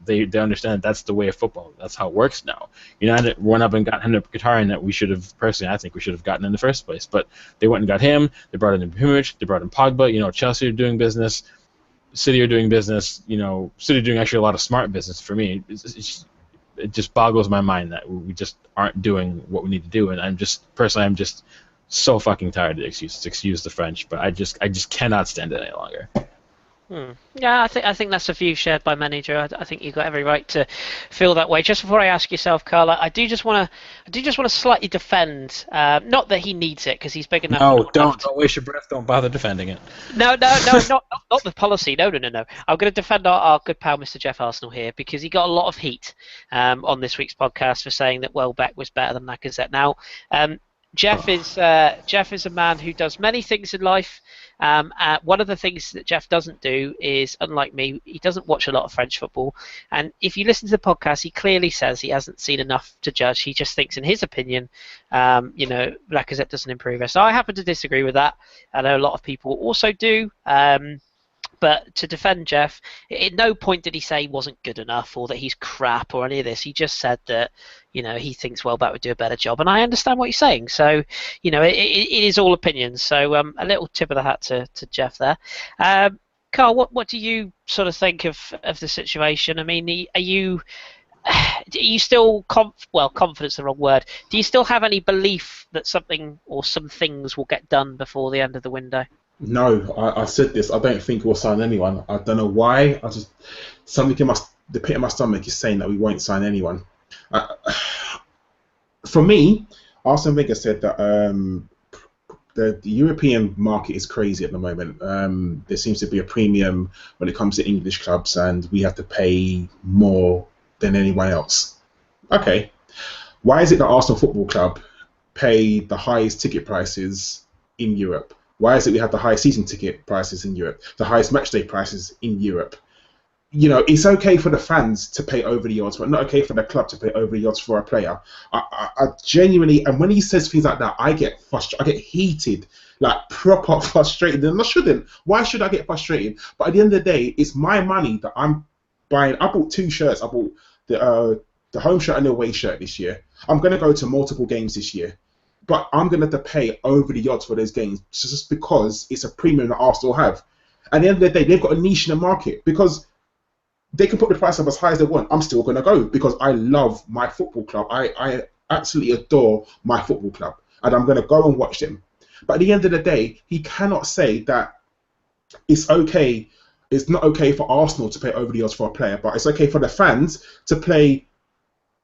they understand that's the way of football. That's how it works now. United went up and got Henrik Mkhitaryan that I think we should have gotten in the first place. But they went and got him. They brought in Ibrahimovic. They brought in Pogba. Chelsea are doing business. City are doing business. City are doing actually a lot of smart business for me. It just boggles my mind that we just aren't doing what we need to do. And I'm just so fucking tired of the excuses. Excuse the French, but I just cannot stand it any longer. Yeah, I think that's a view shared by many, Joe. I think you've got every right to feel that way. Just before I ask yourself, Karl, I do just want to slightly defend. Not that he needs it because he's big enough. No, don't waste your breath. Don't bother defending it. No, not the policy. No. I'm going to defend our good pal, Mr. Jeff Arsenal here, because he got a lot of heat on this week's podcast for saying that Welbeck was better than Lacazette. Now, Jeff is a man who does many things in life. One of the things that Jeff doesn't do is, unlike me, he doesn't watch a lot of French football. And if you listen to the podcast, he clearly says he hasn't seen enough to judge. He just thinks, in his opinion, Lacazette doesn't improve us. So I happen to disagree with that. I know a lot of people also do. But to defend Jeff, at no point did he say he wasn't good enough or that he's crap or any of this. He just said that, he thinks Welbeck would do a better job. And I understand what he's saying. So, it is all opinions. So a little tip of the hat to Jeff there. Karl, what do you sort of think of the situation? I mean, are you still confident's the wrong word. Do you still have any belief that something or some things will get done before the end of the window? No, I said this. I don't think we'll sign anyone. I don't know why. Something in the pit of my stomach is saying that we won't sign anyone. For me, Arsene Wenger said that the European market is crazy at the moment. There seems to be a premium when it comes to English clubs, and we have to pay more than anyone else. Okay, why is it that Arsenal Football Club pay the highest ticket prices in Europe? Why is it we have the highest season ticket prices in Europe, the highest matchday prices in Europe? You know, it's okay for the fans to pay over the odds, but not okay for the club to pay over the odds for a player. I genuinely, and when he says things like that, I get frustrated, I get heated, like proper frustrated, and I shouldn't. Why should I get frustrated? But at the end of the day, it's my money that I'm buying. I bought 2 shirts. I bought the home shirt and the away shirt this year. I'm going to go to multiple games this year, but I'm going to have to pay over the odds for those games just because it's a premium that Arsenal have. At the end of the day, they've got a niche in the market because they can put the price up as high as they want. I'm still going to go because I love my football club. I absolutely adore my football club, and I'm going to go and watch them. But at the end of the day, he cannot say that it's okay. It's not okay for Arsenal to pay over the odds for a player, but it's okay for the fans to pay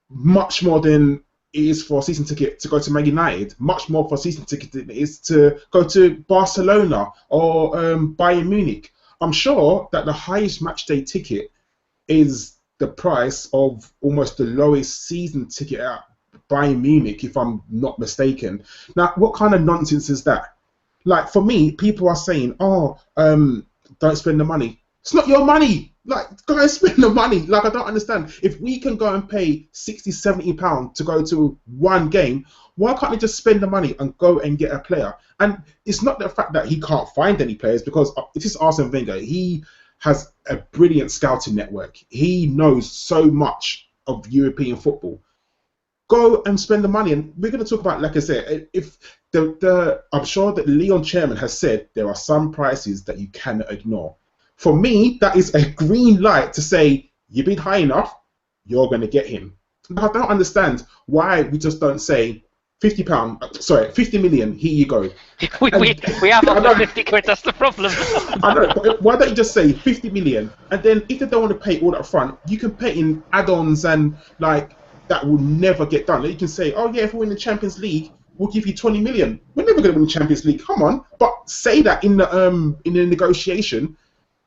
much more than it is for a season ticket to go to Man United, much more for a season ticket than it is to go to Barcelona or Bayern Munich. I'm sure that the highest matchday ticket is the price of almost the lowest season ticket at Bayern Munich, if I'm not mistaken. Now, what kind of nonsense is that? Like, for me, people are saying, oh, don't spend the money. It's not your money. Like, guys, spend the money. Like, I don't understand. If we can go and pay £60, £70 to go to one game, why can't we just spend the money and go and get a player? And it's not the fact that he can't find any players, because if it's Arsene Wenger, he has a brilliant scouting network. He knows so much of European football. Go and spend the money. And we're going to talk about, like I said, if I'm sure that Leon Chairman has said there are some prices that you cannot ignore. For me, that is a green light to say, you bid high enough, you're going to get him. I don't understand why we just don't say, £50 million, here you go. we have up to 50 quid, that's the problem. I know, but why don't you just say 50 million, and then if they don't want to pay all up front, you can pay in add-ons, and like that will never get done. You can say, oh yeah, if we win the Champions League, we'll give you 20 million. We're never going to win the Champions League, come on. But say that in the negotiation,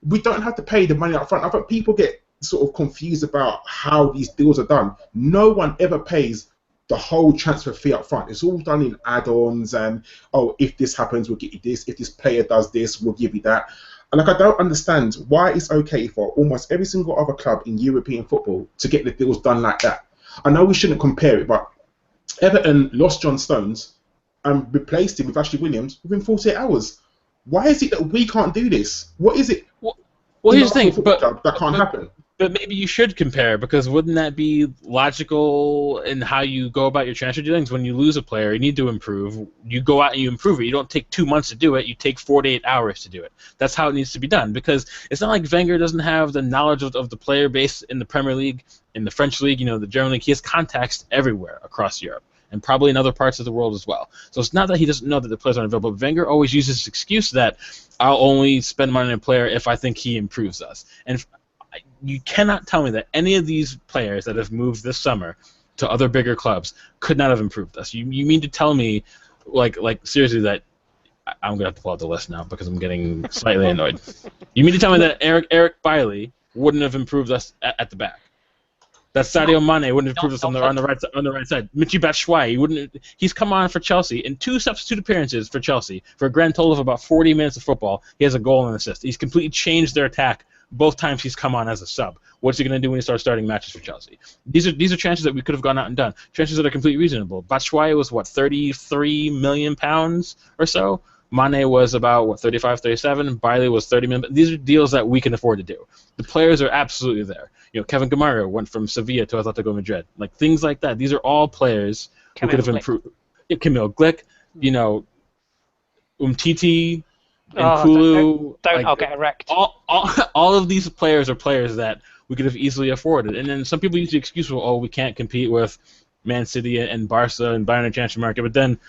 we don't have to pay the money up front. I think people get sort of confused about how these deals are done. No one ever pays the whole transfer fee up front. It's all done in add-ons, and oh, if this happens, we'll get you this. If this player does this, we'll give you that. And like, I don't understand why it's okay for almost every single other club in European football to get the deals done like that. I know we shouldn't compare it, but Everton lost John Stones and replaced him with Ashley Williams within 48 hours. Why is it that we can't do this? What is it? Well, here's the thing, that can't happen. But maybe you should compare, because wouldn't that be logical in how you go about your transfer dealings? When you lose a player, you need to improve. You go out and you improve it. You don't take 2 months to do it. You take 48 hours to do it. That's how it needs to be done, because it's not like Wenger doesn't have the knowledge of the player base in the Premier League, in the French League, the German League. He has contacts everywhere across Europe, and probably in other parts of the world as well. So it's not that he doesn't know that the players aren't available, but Wenger always uses this excuse that I'll only spend money on a player if I think he improves us. And you cannot tell me that any of these players that have moved this summer to other bigger clubs could not have improved us. You mean to tell me, like seriously, that I'm going to have to pull out the list now because I'm getting slightly annoyed. You mean to tell me that Eric Bailly wouldn't have improved us at the back? That Sadio Mane wouldn't have improved us on the right side. Michy Batshuayi he's come on for Chelsea in 2 substitute appearances for Chelsea for a grand total of about 40 minutes of football. He has a goal and an assist. He's completely changed their attack both times he's come on as a sub. What's he going to do when he starts starting matches for Chelsea? These are transfers that we could have gone out and done. Transfers that are completely reasonable. Batshuayi was, what, £33 million or so? Mane was about, what, 35, 37? Bailey was 30 million. These are deals that we can afford to do. The players are absolutely there. Kevin Gamarra went from Sevilla to Atletico Madrid. Like, things like that. These are all players who could have improved. Camille Glick, Umtiti, and Kulu. I'll get erect. All of these players are players that we could have easily afforded. And then some people use the excuse, we can't compete with Man City and Barca and Bayern in the transfer market. But then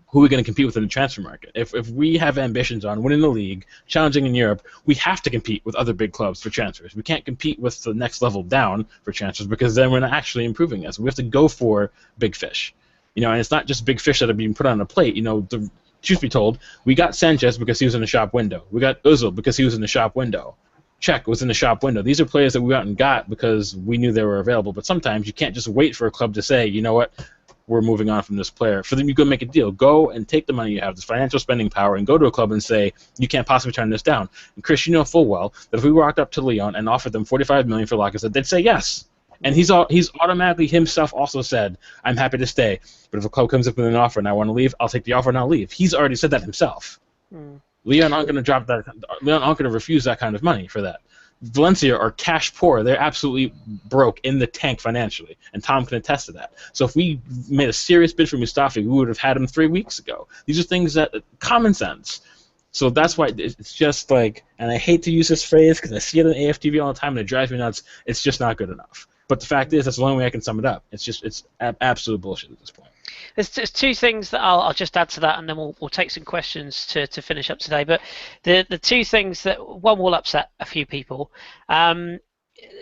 who are we going to compete with in the transfer market? If we have ambitions on winning the league, challenging in Europe, we have to compete with other big clubs for transfers. We can't compete with the next level down for transfers, because then we're not actually improving us. We have to go for big fish. And it's not just big fish that are being put on a plate. truth be told, we got Sanchez because he was in the shop window. We got Özil because he was in the shop window. Czech was in the shop window. These are players that we went and got because we knew they were available. But sometimes you can't just wait for a club to say, you know what, we're moving on from this player. For them, you go make a deal. Go and take the money you have, this financial spending power, and go to a club and say, you can't possibly turn this down. And Kris, you know full well that if we walked up to Lyon and offered them $45 million for Lacazette, they'd say yes. And he's automatically himself also said, I'm happy to stay, but if a club comes up with an offer and I want to leave, I'll take the offer and I'll leave. He's already said that himself. Lyon aren't going to drop that. Lyon aren't going to refuse that kind of money for that. Valencia are cash poor. They're absolutely broke in the tank financially, and Tom can attest to that. So if we made a serious bid for Mustafi, we would have had him 3 weeks ago. These are things that common sense. So that's why it's just like, and I hate to use this phrase because I see it on AFTV all the time and it drives me nuts. It's just not good enough. But the fact is, that's the only way I can sum it up. It's absolute bullshit at this point. There's two things that I'll just add to that, and then we'll take some questions to finish up today. But the two things that one will upset a few people.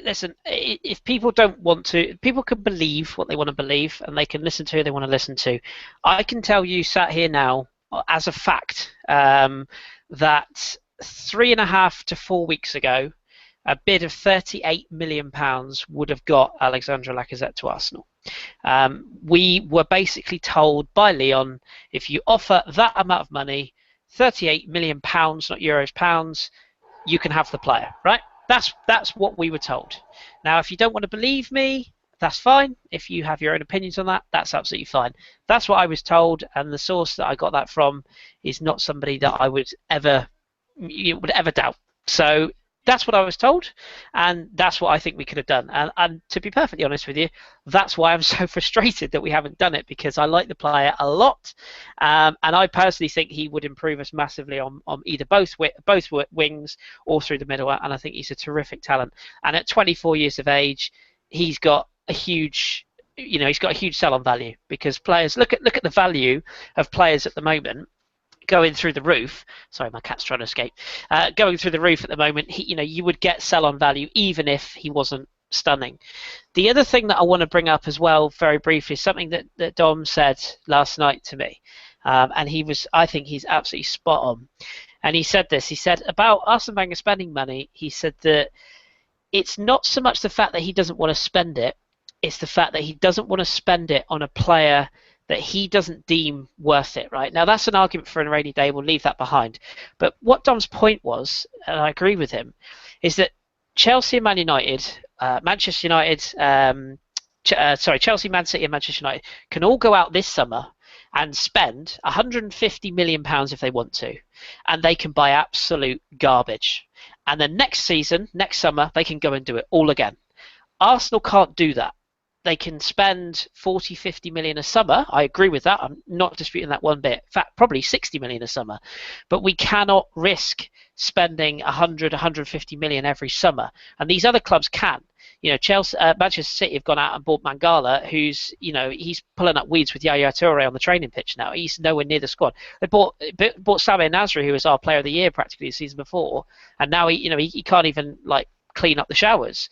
Listen, if people don't want to, people can believe what they want to believe, and they can listen to who they want to listen to. I can tell you, sat here now, as a fact, that 3.5 to 4 weeks ago, a bid of £38 million would have got Alexandre Lacazette to Arsenal. We were basically told by Lyon, if you offer that amount of money, £38 million, not euros, pounds, you can have the player, right? That's what we were told. Now, if you don't want to believe me, that's fine. If you have your own opinions on that, that's absolutely fine. That's what I was told, and the source that I got that from is not somebody that I would ever doubt. So that's what I was told, and that's what I think we could have done. And to be perfectly honest with you, that's why I'm so frustrated that we haven't done it, because I like the player a lot, and I personally think he would improve us massively on either both wings or through the middle, and I think he's a terrific talent. And at 24 years of age, he's got a huge, he's got a huge sell-on value, because players look at the value of players at the moment. Going through the roof. Sorry, my cat's trying to escape. Going through the roof at the moment, you would get sell-on value even if he wasn't stunning. The other thing that I want to bring up as well, very briefly, is something that Dom said last night to me, and I think he's absolutely spot on. And he said this. He said about Arsene Wenger spending money. He said that it's not so much the fact that he doesn't want to spend it; it's the fact that he doesn't want to spend it on a player that he doesn't deem worth it, right? Now, that's an argument for a rainy day. We'll leave that behind. But what Dom's point was, and I agree with him, is that Chelsea and Man United, Manchester United, Chelsea, Man City and Manchester United can all go out this summer and spend £150 million if they want to, and they can buy absolute garbage. And then next summer, they can go and do it all again. Arsenal can't do that. They can spend 40, 50 million a summer. I agree with that. I'm not disputing that one bit. In fact, probably 60 million a summer. But we cannot risk spending 100, 150 million every summer. And these other clubs can. Chelsea, Manchester City have gone out and bought Mangala, who's, he's pulling up weeds with Yaya Toure on the training pitch now. He's nowhere near the squad. They bought Samir Nasri, who was our player of the year practically the season before. And now he can't even clean up the showers.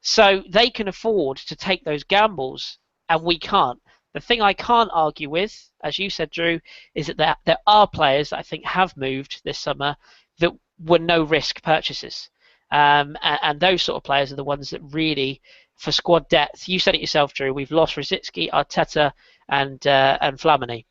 So they can afford to take those gambles, and we can't. The thing I can't argue with, as you said, Drew, is that there are players that I think have moved this summer that were no-risk purchases. And those sort of players are the ones that really, for squad depth, you said it yourself, Drew, we've lost Rosicky, Arteta, and Flamini.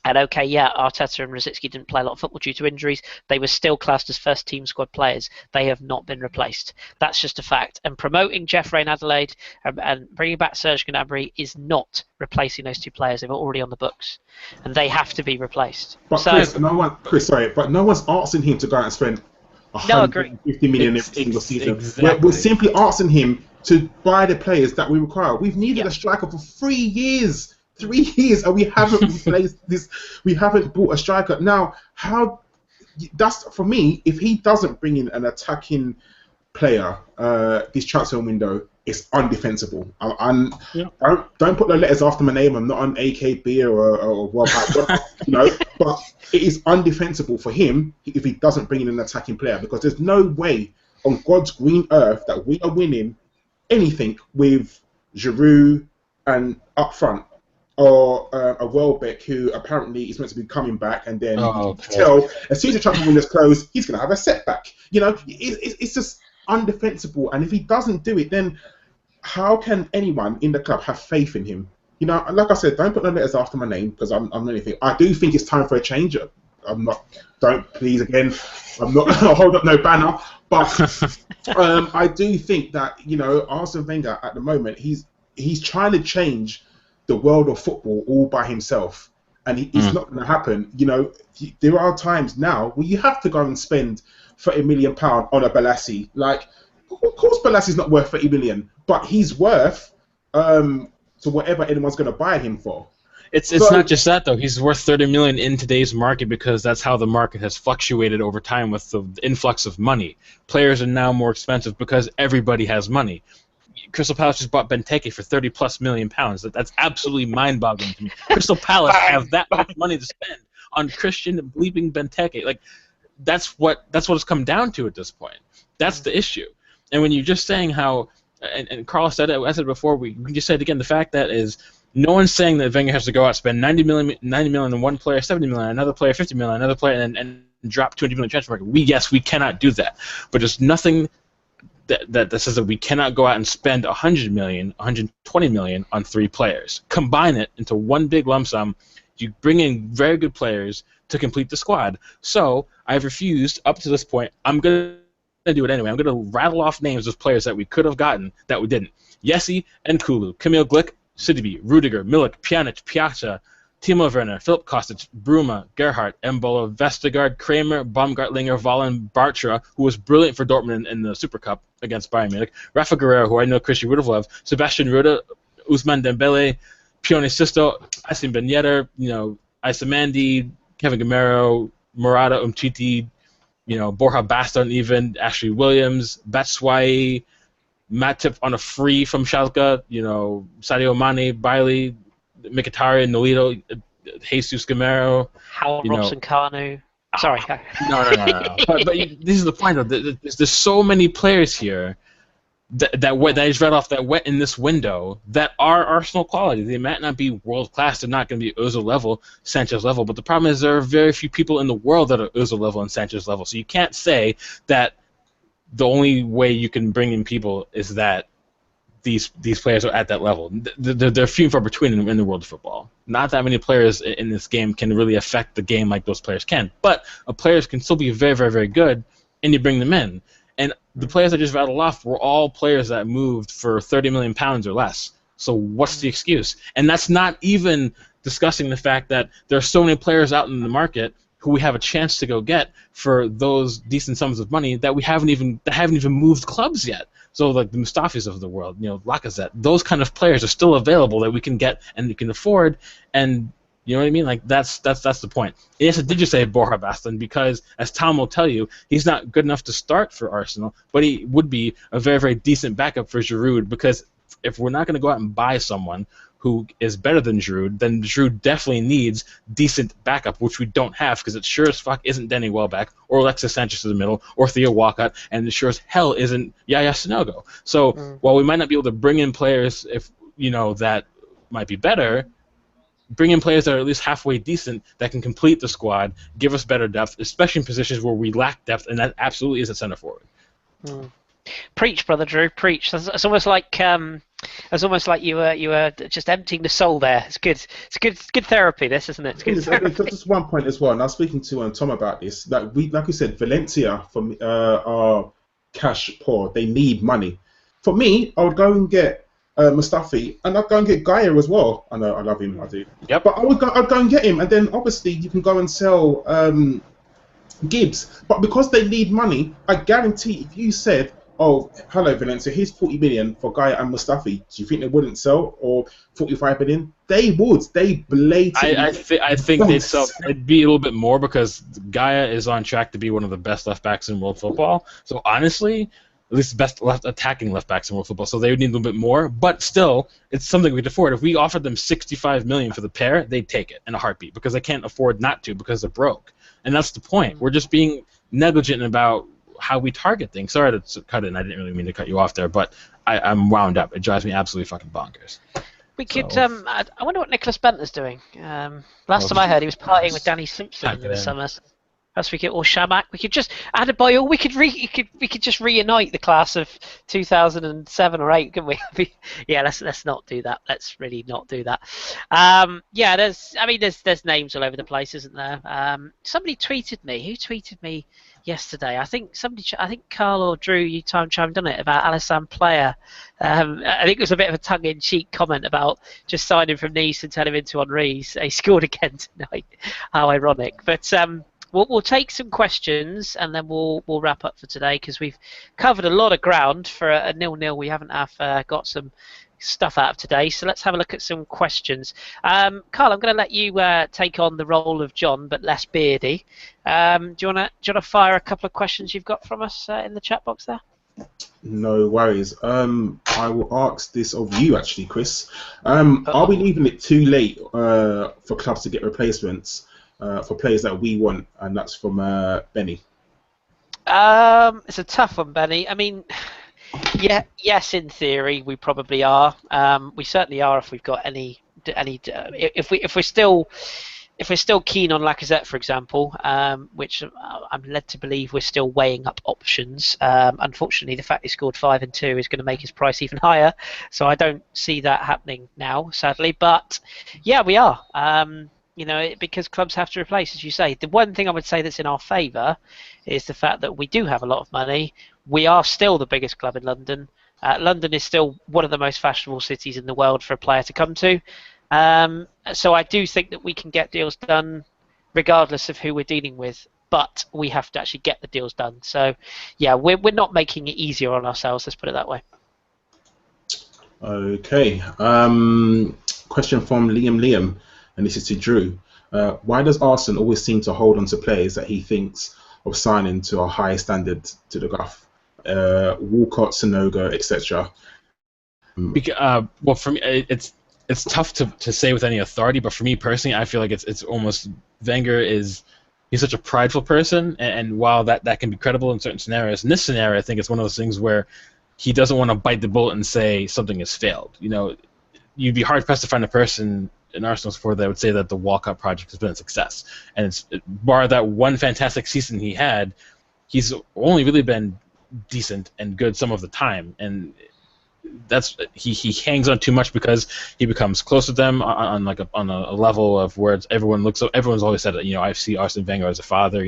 And okay, yeah, Arteta and Rosicky didn't play a lot of football due to injuries. They were still classed as first-team squad players. They have not been replaced. That's just a fact. And promoting Jeff Reine-Adelaide and bringing back Serge Gnabry is not replacing those two players. They were already on the books, and they have to be replaced. But Kris, no one's asking him to go out and spend 150 million every single season. Exactly. We're simply asking him to buy the players that we require. We've needed a striker for 3 years. 3 years, and we haven't replaced this. We haven't bought a striker. Now, that's for me. If he doesn't bring in an attacking player this transfer window, it's undefensible. Don't put the letters after my name. I'm not on AKB or what, but it is undefensible for him if he doesn't bring in an attacking player, because there's no way on God's green earth that we are winning anything with Giroud and up front. or a Welbeck who apparently is meant to be coming back, and then you can Okay. tell as soon as the transfer window's closed, he's going to have a setback. You know, it's just undefensible. And if he doesn't do it, then how can anyone in the club have faith in him? You know, like I said, don't put no letters after my name because I'm anything. I do think it's time for a change. I'm not. Don't please again. I'm not. I'll hold up no banner. But I do think that Arsene Wenger at the moment he's trying to change the world of football all by himself, and it's not going to happen. You know, there are times now where you have to go and spend £30 million on a Balassi. Like, of course, Balassi's not worth 30 million, but he's worth to whatever anyone's going to buy him for. It's not just that though. He's worth 30 million in today's market because that's how the market has fluctuated over time with the influx of money. Players are now more expensive because everybody has money. Crystal Palace just bought Benteke for 30+ million pounds. That's absolutely mind-boggling to me. Crystal Palace have that much money to spend on Christian bleeping Benteke. Like that's what it's come down to at this point. That's the issue. And when you're just saying how, and Karl said it, I said it before, we can just say it again, the fact that is, no one's saying that Wenger has to go out and spend 90 million on one player, 70 million, another player, 50 million, another player, and drop 200 million transfer market. Yes, we cannot do that. But there's nothing that says that we cannot go out and spend 100 million, 120 million on 3 players. Combine it into one big lump sum. You bring in very good players to complete the squad. So I've refused up to this point. I'm going to do it anyway. I'm going to rattle off names of players that we could have gotten that we didn't. Yessi and Kulu, Kamil Glick, Sidibe, Rudiger, Milik, Pjanic, Piazza, Timo Werner, Philip Kostic, Bruma, Gerhardt, Embolo, Vestergaard, Kramer, Baumgartlinger, Vollen, Bartra, who was brilliant for Dortmund in the Super Cup against Bayern Munich, Rafa Guerrero, who I know Christian would have loved, Sebastian Ruda, Ousmane Dembele, Pione Sisto, Asim Ben Yedder, Isamandi, Kevin Gamero, Murata Umtiti, Borja Baston even, Ashley Williams, Batshuayi, Matip on a free from Schalke, Sadio Mane, Bailey, Mkhitaryan, Nolito, Jesus Gamero, Howard Robson Kanu. Sorry. No. but this is the point, though. There's so many players here that he's read off that went in this window that are Arsenal quality. They might not be world class. They're not going to be Ozil level, Sanchez level. But the problem is there are very few people in the world that are Ozil level and Sanchez level. So you can't say that the only way you can bring in people is that these players are at that level. They're few and far between in the world of football. Not that many players in this game can really affect the game like those players can. But players can still be very, very, very good, and you bring them in. And the players I just rattled off were all players that moved for 30 million pounds or less. So what's the excuse? And that's not even discussing the fact that there are so many players out in the market who we have a chance to go get for those decent sums of money that haven't even moved clubs yet. So like the Mustafis of the world, Lacazette, those kind of players are still available that we can get and we can afford, and you know what I mean? Like that's the point. Yes, I did just say Borja Baston because, as Tom will tell you, he's not good enough to start for Arsenal, but he would be a very, very decent backup for Giroud, because if we're not going to go out and buy someone who is better than Giroud, then Giroud definitely needs decent backup, which we don't have, because it sure as fuck isn't Danny Welbeck or Alexis Sanchez in the middle or Theo Walcott, and it sure as hell isn't Yaya Sanogo. So while we might not be able to bring in players if that might be better, bring in players that are at least halfway decent that can complete the squad, give us better depth, especially in positions where we lack depth, and that absolutely is at centre forward. Preach, brother Drew, preach. It's almost like you were just emptying the soul there. It's good. It's good therapy. This, isn't it? It's good therapy. Just one point as well. And I was speaking to Tom about this. Like we said, Valencia are cash poor. They need money. For me, I would go and get Mustafi, and I'd go and get Gaia as well. I know I love him. I do. Yep. But I'd go and get him, and then obviously you can go and sell Gibbs. But because they need money, I guarantee if you said, "Oh, hello, Valencia, here's 40 million for Gaia and Mustafi," do you think they wouldn't sell? Or 45 million? They would. They blatantly. I think they'd sell. It'd be a little bit more because Gaia is on track to be one of the best left backs in world football. So honestly, at least the best attacking left backs in world football. So they would need a little bit more. But still, it's something we could afford. If we offered them 65 million for the pair, they'd take it in a heartbeat because they can't afford not to because they're broke. And that's the point. We're just being negligent about how we target things. Sorry to cut in. I didn't really mean to cut you off there, but I'm wound up. It drives me absolutely fucking bonkers. We could. So, I wonder what Nicholas Bentner's doing. Last time I heard, he was partying with Danny Simpson Pack in it the in. summer. Perhaps we could, or Shamak. We could just add a boy, or we could just reunite the class of 2007 or 8, couldn't we? Yeah, let's not do that. Let's really not do that. Yeah, there's names all over the place, isn't there? Somebody tweeted me. Who tweeted me yesterday? I think Karl or Drew, you chimed on it about Alassane Player. I think it was a bit of a tongue-in-cheek comment about just signing from Nice and turning him into Henry. He scored again tonight. How ironic, but. We'll take some questions and then we'll wrap up for today because we've covered a lot of ground for a 0-0. We haven't got some stuff out of today, so let's have a look at some questions. Karl, I'm going to let you take on the role of John, but less beardy. Do you want to fire a couple of questions you've got from us in the chat box there? No worries. I will ask this of you actually, Kris. Are we leaving it too late for clubs to get replacements? For players that we want, and that's from Benny. It's a tough one, Benny. I mean, yes, in theory, we probably are. We certainly are if we've got any. If we're still keen on Lacazette, for example, which I'm led to believe we're still weighing up options. Unfortunately, the fact he scored 5 and 2 is going to make his price even higher. So I don't see that happening now, sadly. But yeah, we are. Because clubs have to replace, as you say. The one thing I would say that's in our favour is the fact that we do have a lot of money. We are still the biggest club in London. London is still one of the most fashionable cities in the world for a player to come to. So I do think that we can get deals done regardless of who we're dealing with. But we have to actually get the deals done. So, yeah, we're not making it easier on ourselves, let's put it that way. Okay. Question from Liam. And this is to Drew. Why does Arsenal always seem to hold on to players that he thinks of signing to a higher standard to the Guff? Walcott, Sonogo, etc. Well, for me, it's tough to say with any authority, but for me personally, I feel like it's almost Wenger he's such a prideful person, and while that can be credible in certain scenarios, in this scenario, I think it's one of those things where he doesn't want to bite the bullet and say something has failed. You'd be hard pressed to find a person in Arsenal support that would say that the Walcott project has been a success. And bar that one fantastic season he had, he's only really been decent and good some of the time. And that's he hangs on too much because he becomes close with them on a level of where everyone's always said that I see Arsene Wenger as a father,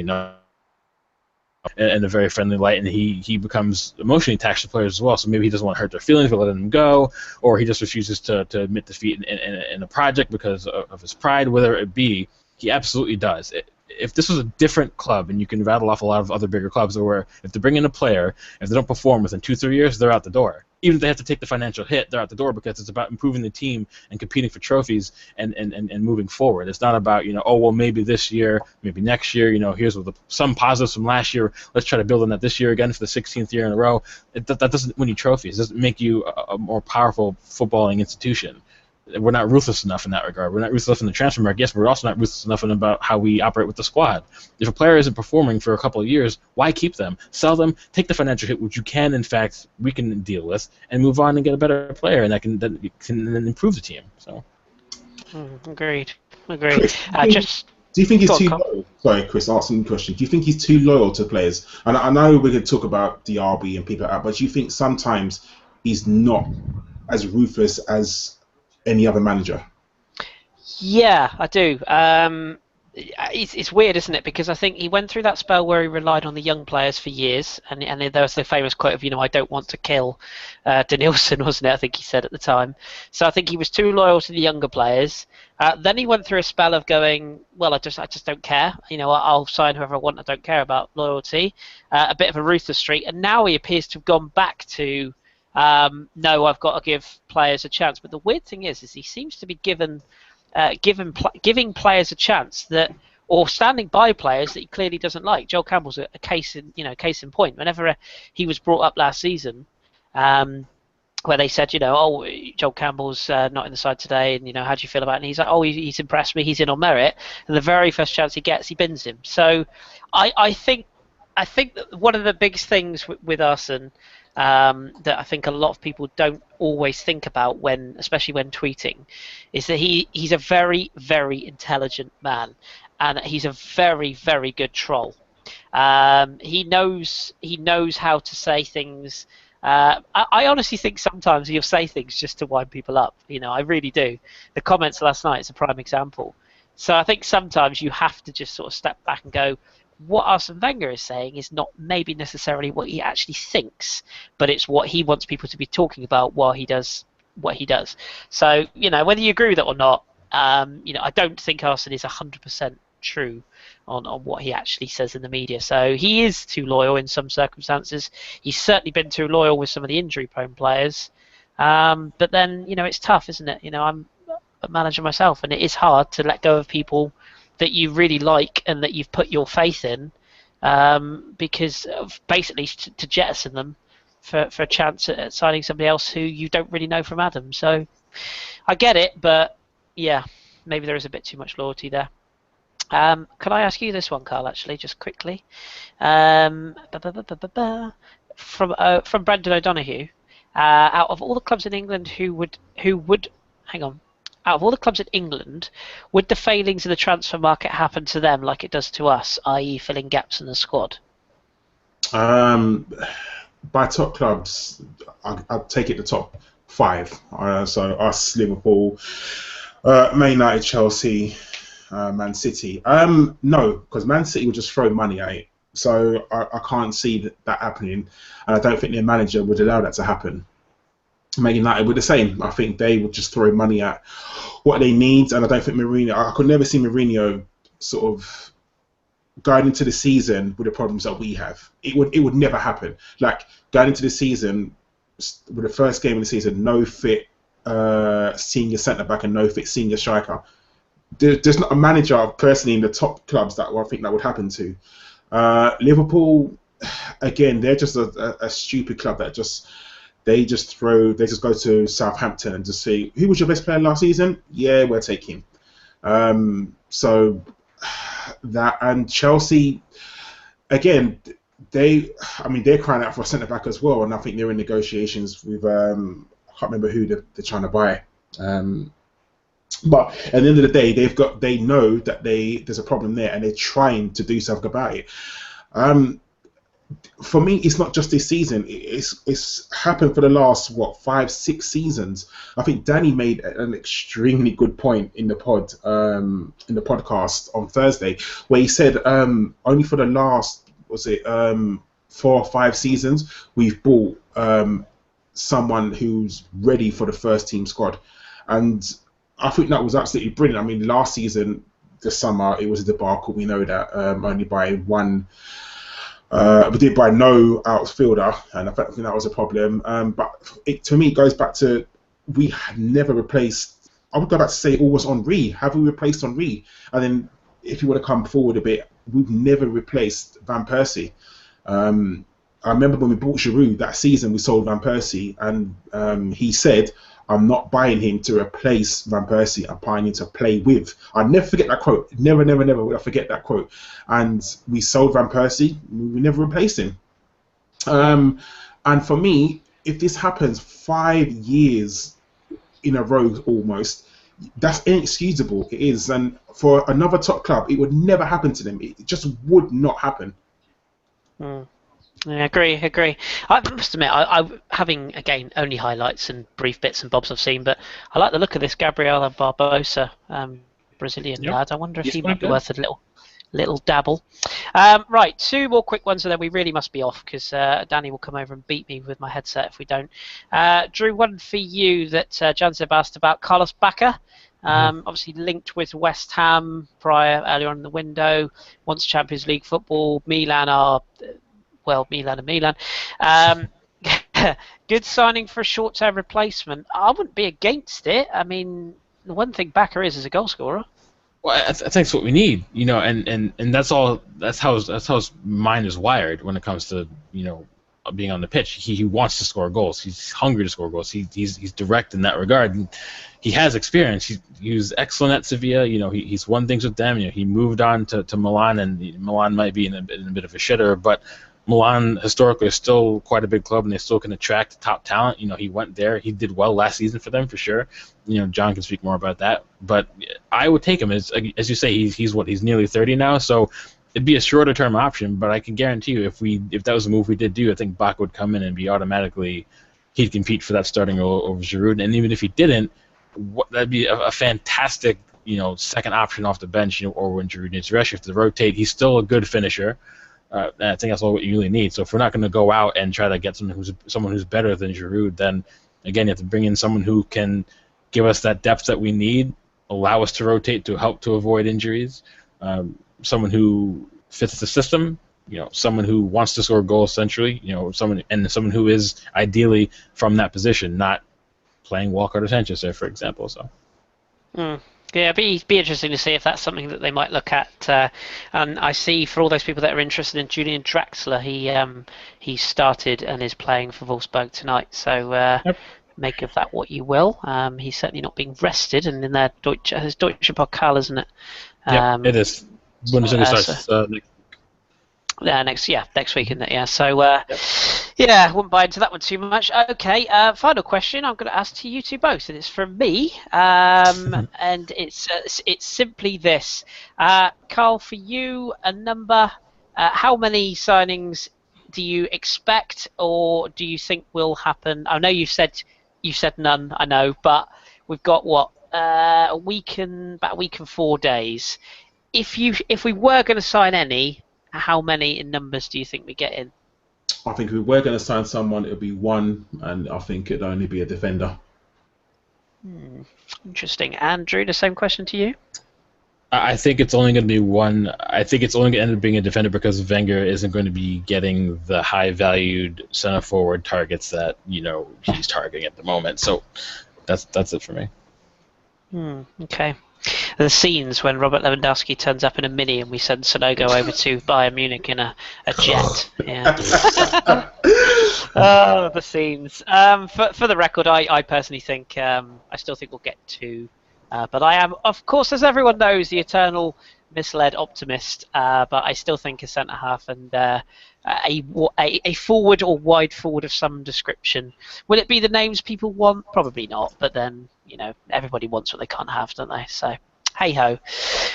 in a very friendly light, and he becomes emotionally attached to players as well. So maybe he doesn't want to hurt their feelings by letting them go, or he just refuses to admit defeat in a project because of his pride. Whether it be, he absolutely does. If this was a different club, and you can rattle off a lot of other bigger clubs where if they bring in a player, if they don't perform within 2-3 years, they're out the door. Even if they have to take the financial hit, they're out the door because it's about improving the team and competing for trophies and moving forward. It's not about, maybe this year, maybe next year, here's some positives from last year. Let's try to build on that this year again for the 16th year in a row. That doesn't win you trophies. It doesn't make you a more powerful footballing institution. We're not ruthless enough in that regard. We're not ruthless enough in the transfer market. Yes, but we're also not ruthless enough about how we operate with the squad. If a player isn't performing for a couple of years, why keep them? Sell them, take the financial hit, which we can deal with, and move on and get a better player, and that can then improve the team. So. Agreed. Kris, do you think he's too loyal? Sorry, Kris, asking the question. Do you think he's too loyal to players? And I know we're going to talk about Diaby and people like that, but do you think sometimes he's not as ruthless as any other manager? Yeah, I do. It's weird, isn't it? Because I think he went through that spell where he relied on the young players for years, and there was the famous quote of, I don't want to kill Denilson, wasn't it? I think he said at the time. So I think he was too loyal to the younger players. Then he went through a spell of going, well, I just don't care. I'll sign whoever I want. I don't care about loyalty. A bit of a ruthless streak, and now he appears to have gone back to. No, I've got to give players a chance. But the weird thing is he seems to be giving players a chance or standing by players that he clearly doesn't like. Joel Campbell's a case in point. Whenever he was brought up last season, where they said, Joel Campbell's not in the side today, and how do you feel about it? And he's like, he's impressed me. He's in on merit. And the very first chance he gets, he bins him. So I think I think that one of the biggest things with Arsene that I think a lot of people don't always think about when, especially when tweeting, is that he's a very, very intelligent man, and he's a very, very good troll. He knows how to say things. I honestly think sometimes he'll say things just to wind people up. I really do. The comments last night is a prime example. So I think sometimes you have to just sort of step back and go, what Arsene Wenger is saying is not maybe necessarily what he actually thinks, but it's what he wants people to be talking about while he does what he does. So, whether you agree with it or not, I don't think Arsene is 100% true on what he actually says in the media. So he is too loyal in some circumstances. He's certainly been too loyal with some of the injury-prone players. But then, it's tough, isn't it? I'm a manager myself, and it is hard to let go of people that you really like and that you've put your faith in, because of basically to jettison them for a chance at signing somebody else who you don't really know from Adam. So I get it, but yeah, maybe there is a bit too much loyalty there. Can I ask you this one, Karl, actually, just quickly? From Brendan O'Donoghue, out of all the clubs in England out of all the clubs in England, would the failings of the transfer market happen to them like it does to us, i.e. filling gaps in the squad? By top clubs, I'd take it the top 5. So us, Liverpool, Man United, Chelsea, Man City. No, because Man City will just throw money at it. So I can't see that happening, and I don't think their manager would allow that to happen. Man United were the same. I think they would just throw money at what they need, and I don't think Mourinho. I could never see Mourinho sort of going into the season with the problems that we have. It would never happen. Like going into the season with the first game of the season, no fit senior centre back and no fit senior striker. There's not a manager personally in the top clubs that I think that would happen to. Liverpool, again, they're just a stupid club that they just go to Southampton and just say, who was your best player last season? Yeah, we'll take him. So that, and Chelsea, again, they're crying out for a centre back as well, and I think they're in negotiations with I can't remember who they're trying to buy. But at the end of the day, they know that there's a problem there, and they're trying to do something about it. For me, it's not just this season. It's happened for the last 5-6 seasons. I think Danny made an extremely good point in the podcast on Thursday, where he said only for the last 4 or 5 seasons we've bought someone who's ready for the first team squad, and I think that was absolutely brilliant. I mean, last season, the summer, it was a debacle. We know that only by one. We did buy no outfielder, and I think that was a problem. But to me, it goes back to we had never replaced. I would go back to say always Henry. Have we replaced Henry? And then if you want to come forward a bit, we've never replaced Van Persie. I remember when we bought Giroud that season, we sold Van Persie, and he said, I'm not buying him to replace Van Persie. I'm buying him to play with. I'll never forget that quote. Never will I forget that quote. And we sold Van Persie. We never replaced him. And for me, if this happens 5 years in a row almost, that's inexcusable. It is. And for another top club, it would never happen to them. It just would not happen. Yeah, agree. I must admit, I having again only highlights and brief bits and bobs I've seen, but I like the look of this Gabriel Barbosa, Brazilian lad. I wonder if he might be worth a little dabble. Right, 2 more quick ones, and then we really must be off because Danny will come over and beat me with my headset if we don't. Drew, one for you that Janzeb asked about Carlos Bacca. Obviously linked with West Ham earlier on in the window. Wants Champions League football. Milan and Milan. Good signing for a short-term replacement. I wouldn't be against it. I mean, the one thing Bacca is a goal scorer. Well, I think that's what we need, and that's all. That's how his mind is wired when it comes to being on the pitch. He wants to score goals. He's hungry to score goals. He's direct in that regard. And he has experience. He was excellent at Sevilla. He's won things with them. He moved on to Milan, and Milan might be in a bit of a shitter, but Milan historically is still quite a big club, and they still can attract top talent. He went there. He did well last season for them, for sure. John can speak more about that. But I would take him as you say. He's nearly 30 now, so it'd be a shorter term option. But I can guarantee you, if that was a move we did do, I think Bacca would come in and be automatically, he'd compete for that starting role over Giroud. And even if he didn't, that'd be a fantastic second option off the bench. Or when Giroud needs rest, you have to rotate. He's still a good finisher. And I think that's all what you really need. So if we're not going to go out and try to get someone who's better than Giroud, then again you have to bring in someone who can give us that depth that we need, allow us to rotate to help to avoid injuries, someone who fits the system, someone who wants to score goals centrally, someone who is ideally from that position, not playing Walker or Sanchez there, for example. So. Yeah, it'd be interesting to see if that's something that they might look at. And I see, for all those people that are interested in Julian Draxler, he started and is playing for Wolfsburg tonight. So make of that what you will. He's certainly not being rested, and in their Deutsche Pokal, isn't it? Yeah, it is. Bundesliga starts next week, isn't it? Yeah. So I wouldn't buy into that one too much. Okay, final question I'm going to ask to you two both, and it's from me, and it's simply this. Karl, for you, a number. How many signings do you expect, or do you think will happen? I know you said none. I know, but we've got about a week and 4 days. If we were going to sign any, how many in numbers do you think we get in? I think if we were going to sign someone, it would be one, and I think it'd only be a defender. Interesting. Andrew, the same question to you? I think it's only going to be one. I think it's only going to end up being a defender because Wenger isn't going to be getting the high-valued center-forward targets that he's targeting at the moment. So that's it for me. Okay. The scenes when Robert Lewandowski turns up in a Mini and we send Sonogo over to Bayern Munich in a jet. Yeah. Oh, the scenes. For the record, I personally think I still think we'll get two. But I am, of course, as everyone knows, the eternal misled optimist. But I still think a centre half and a forward or wide forward of some description. Will it be the names people want? Probably not. But then everybody wants what they can't have, don't they? So hey ho.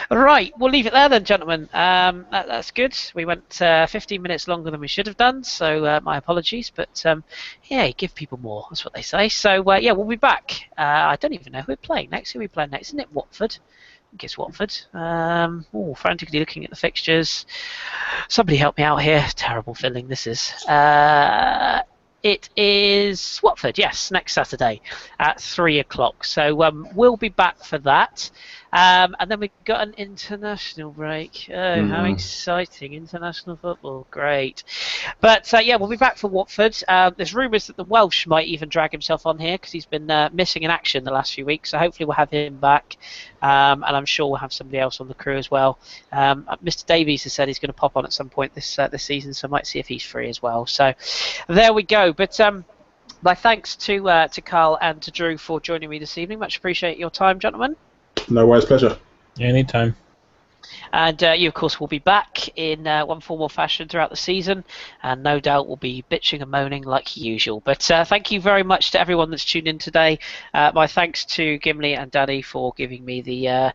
Right, we'll leave it there then, gentlemen. That's good. We went 15 minutes longer than we should have done, so my apologies. But give people more. That's what they say. So we'll be back. I don't even know who we're playing next. Who are we playing next? Isn't it Watford? I think it's Watford. Frantically looking at the fixtures. Somebody help me out here. Terrible feeling this is. It is Watford, yes, next Saturday at 3 o'clock. So we'll be back for that. And then we've got an international break. Oh, how exciting. International football. Great. But, we'll be back for Watford. There's rumours that the Welsh might even drag himself on here because he's been missing in action the last few weeks. So hopefully we'll have him back. And I'm sure we'll have somebody else on the crew as well. Mr. Davies has said he's going to pop on at some point this season, so I might see if he's free as well. So there we go. But my thanks to Karl and to Drew for joining me this evening. Much appreciate your time, gentlemen. No worries, pleasure. Anytime. And you, of course, will be back in one form or fashion throughout the season, and no doubt will be bitching and moaning like usual. But thank you very much to everyone that's tuned in today. My thanks to Gimli and Danny for giving me the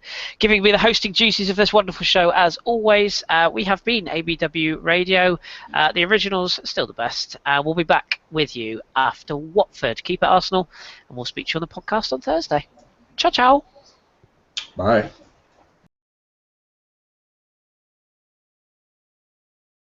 hosting duties of this wonderful show. As always, we have been ABW Radio, the originals, still the best. We'll be back with you after Watford. Keep it Arsenal, and we'll speak to you on the podcast on Thursday. Ciao, ciao. Bye.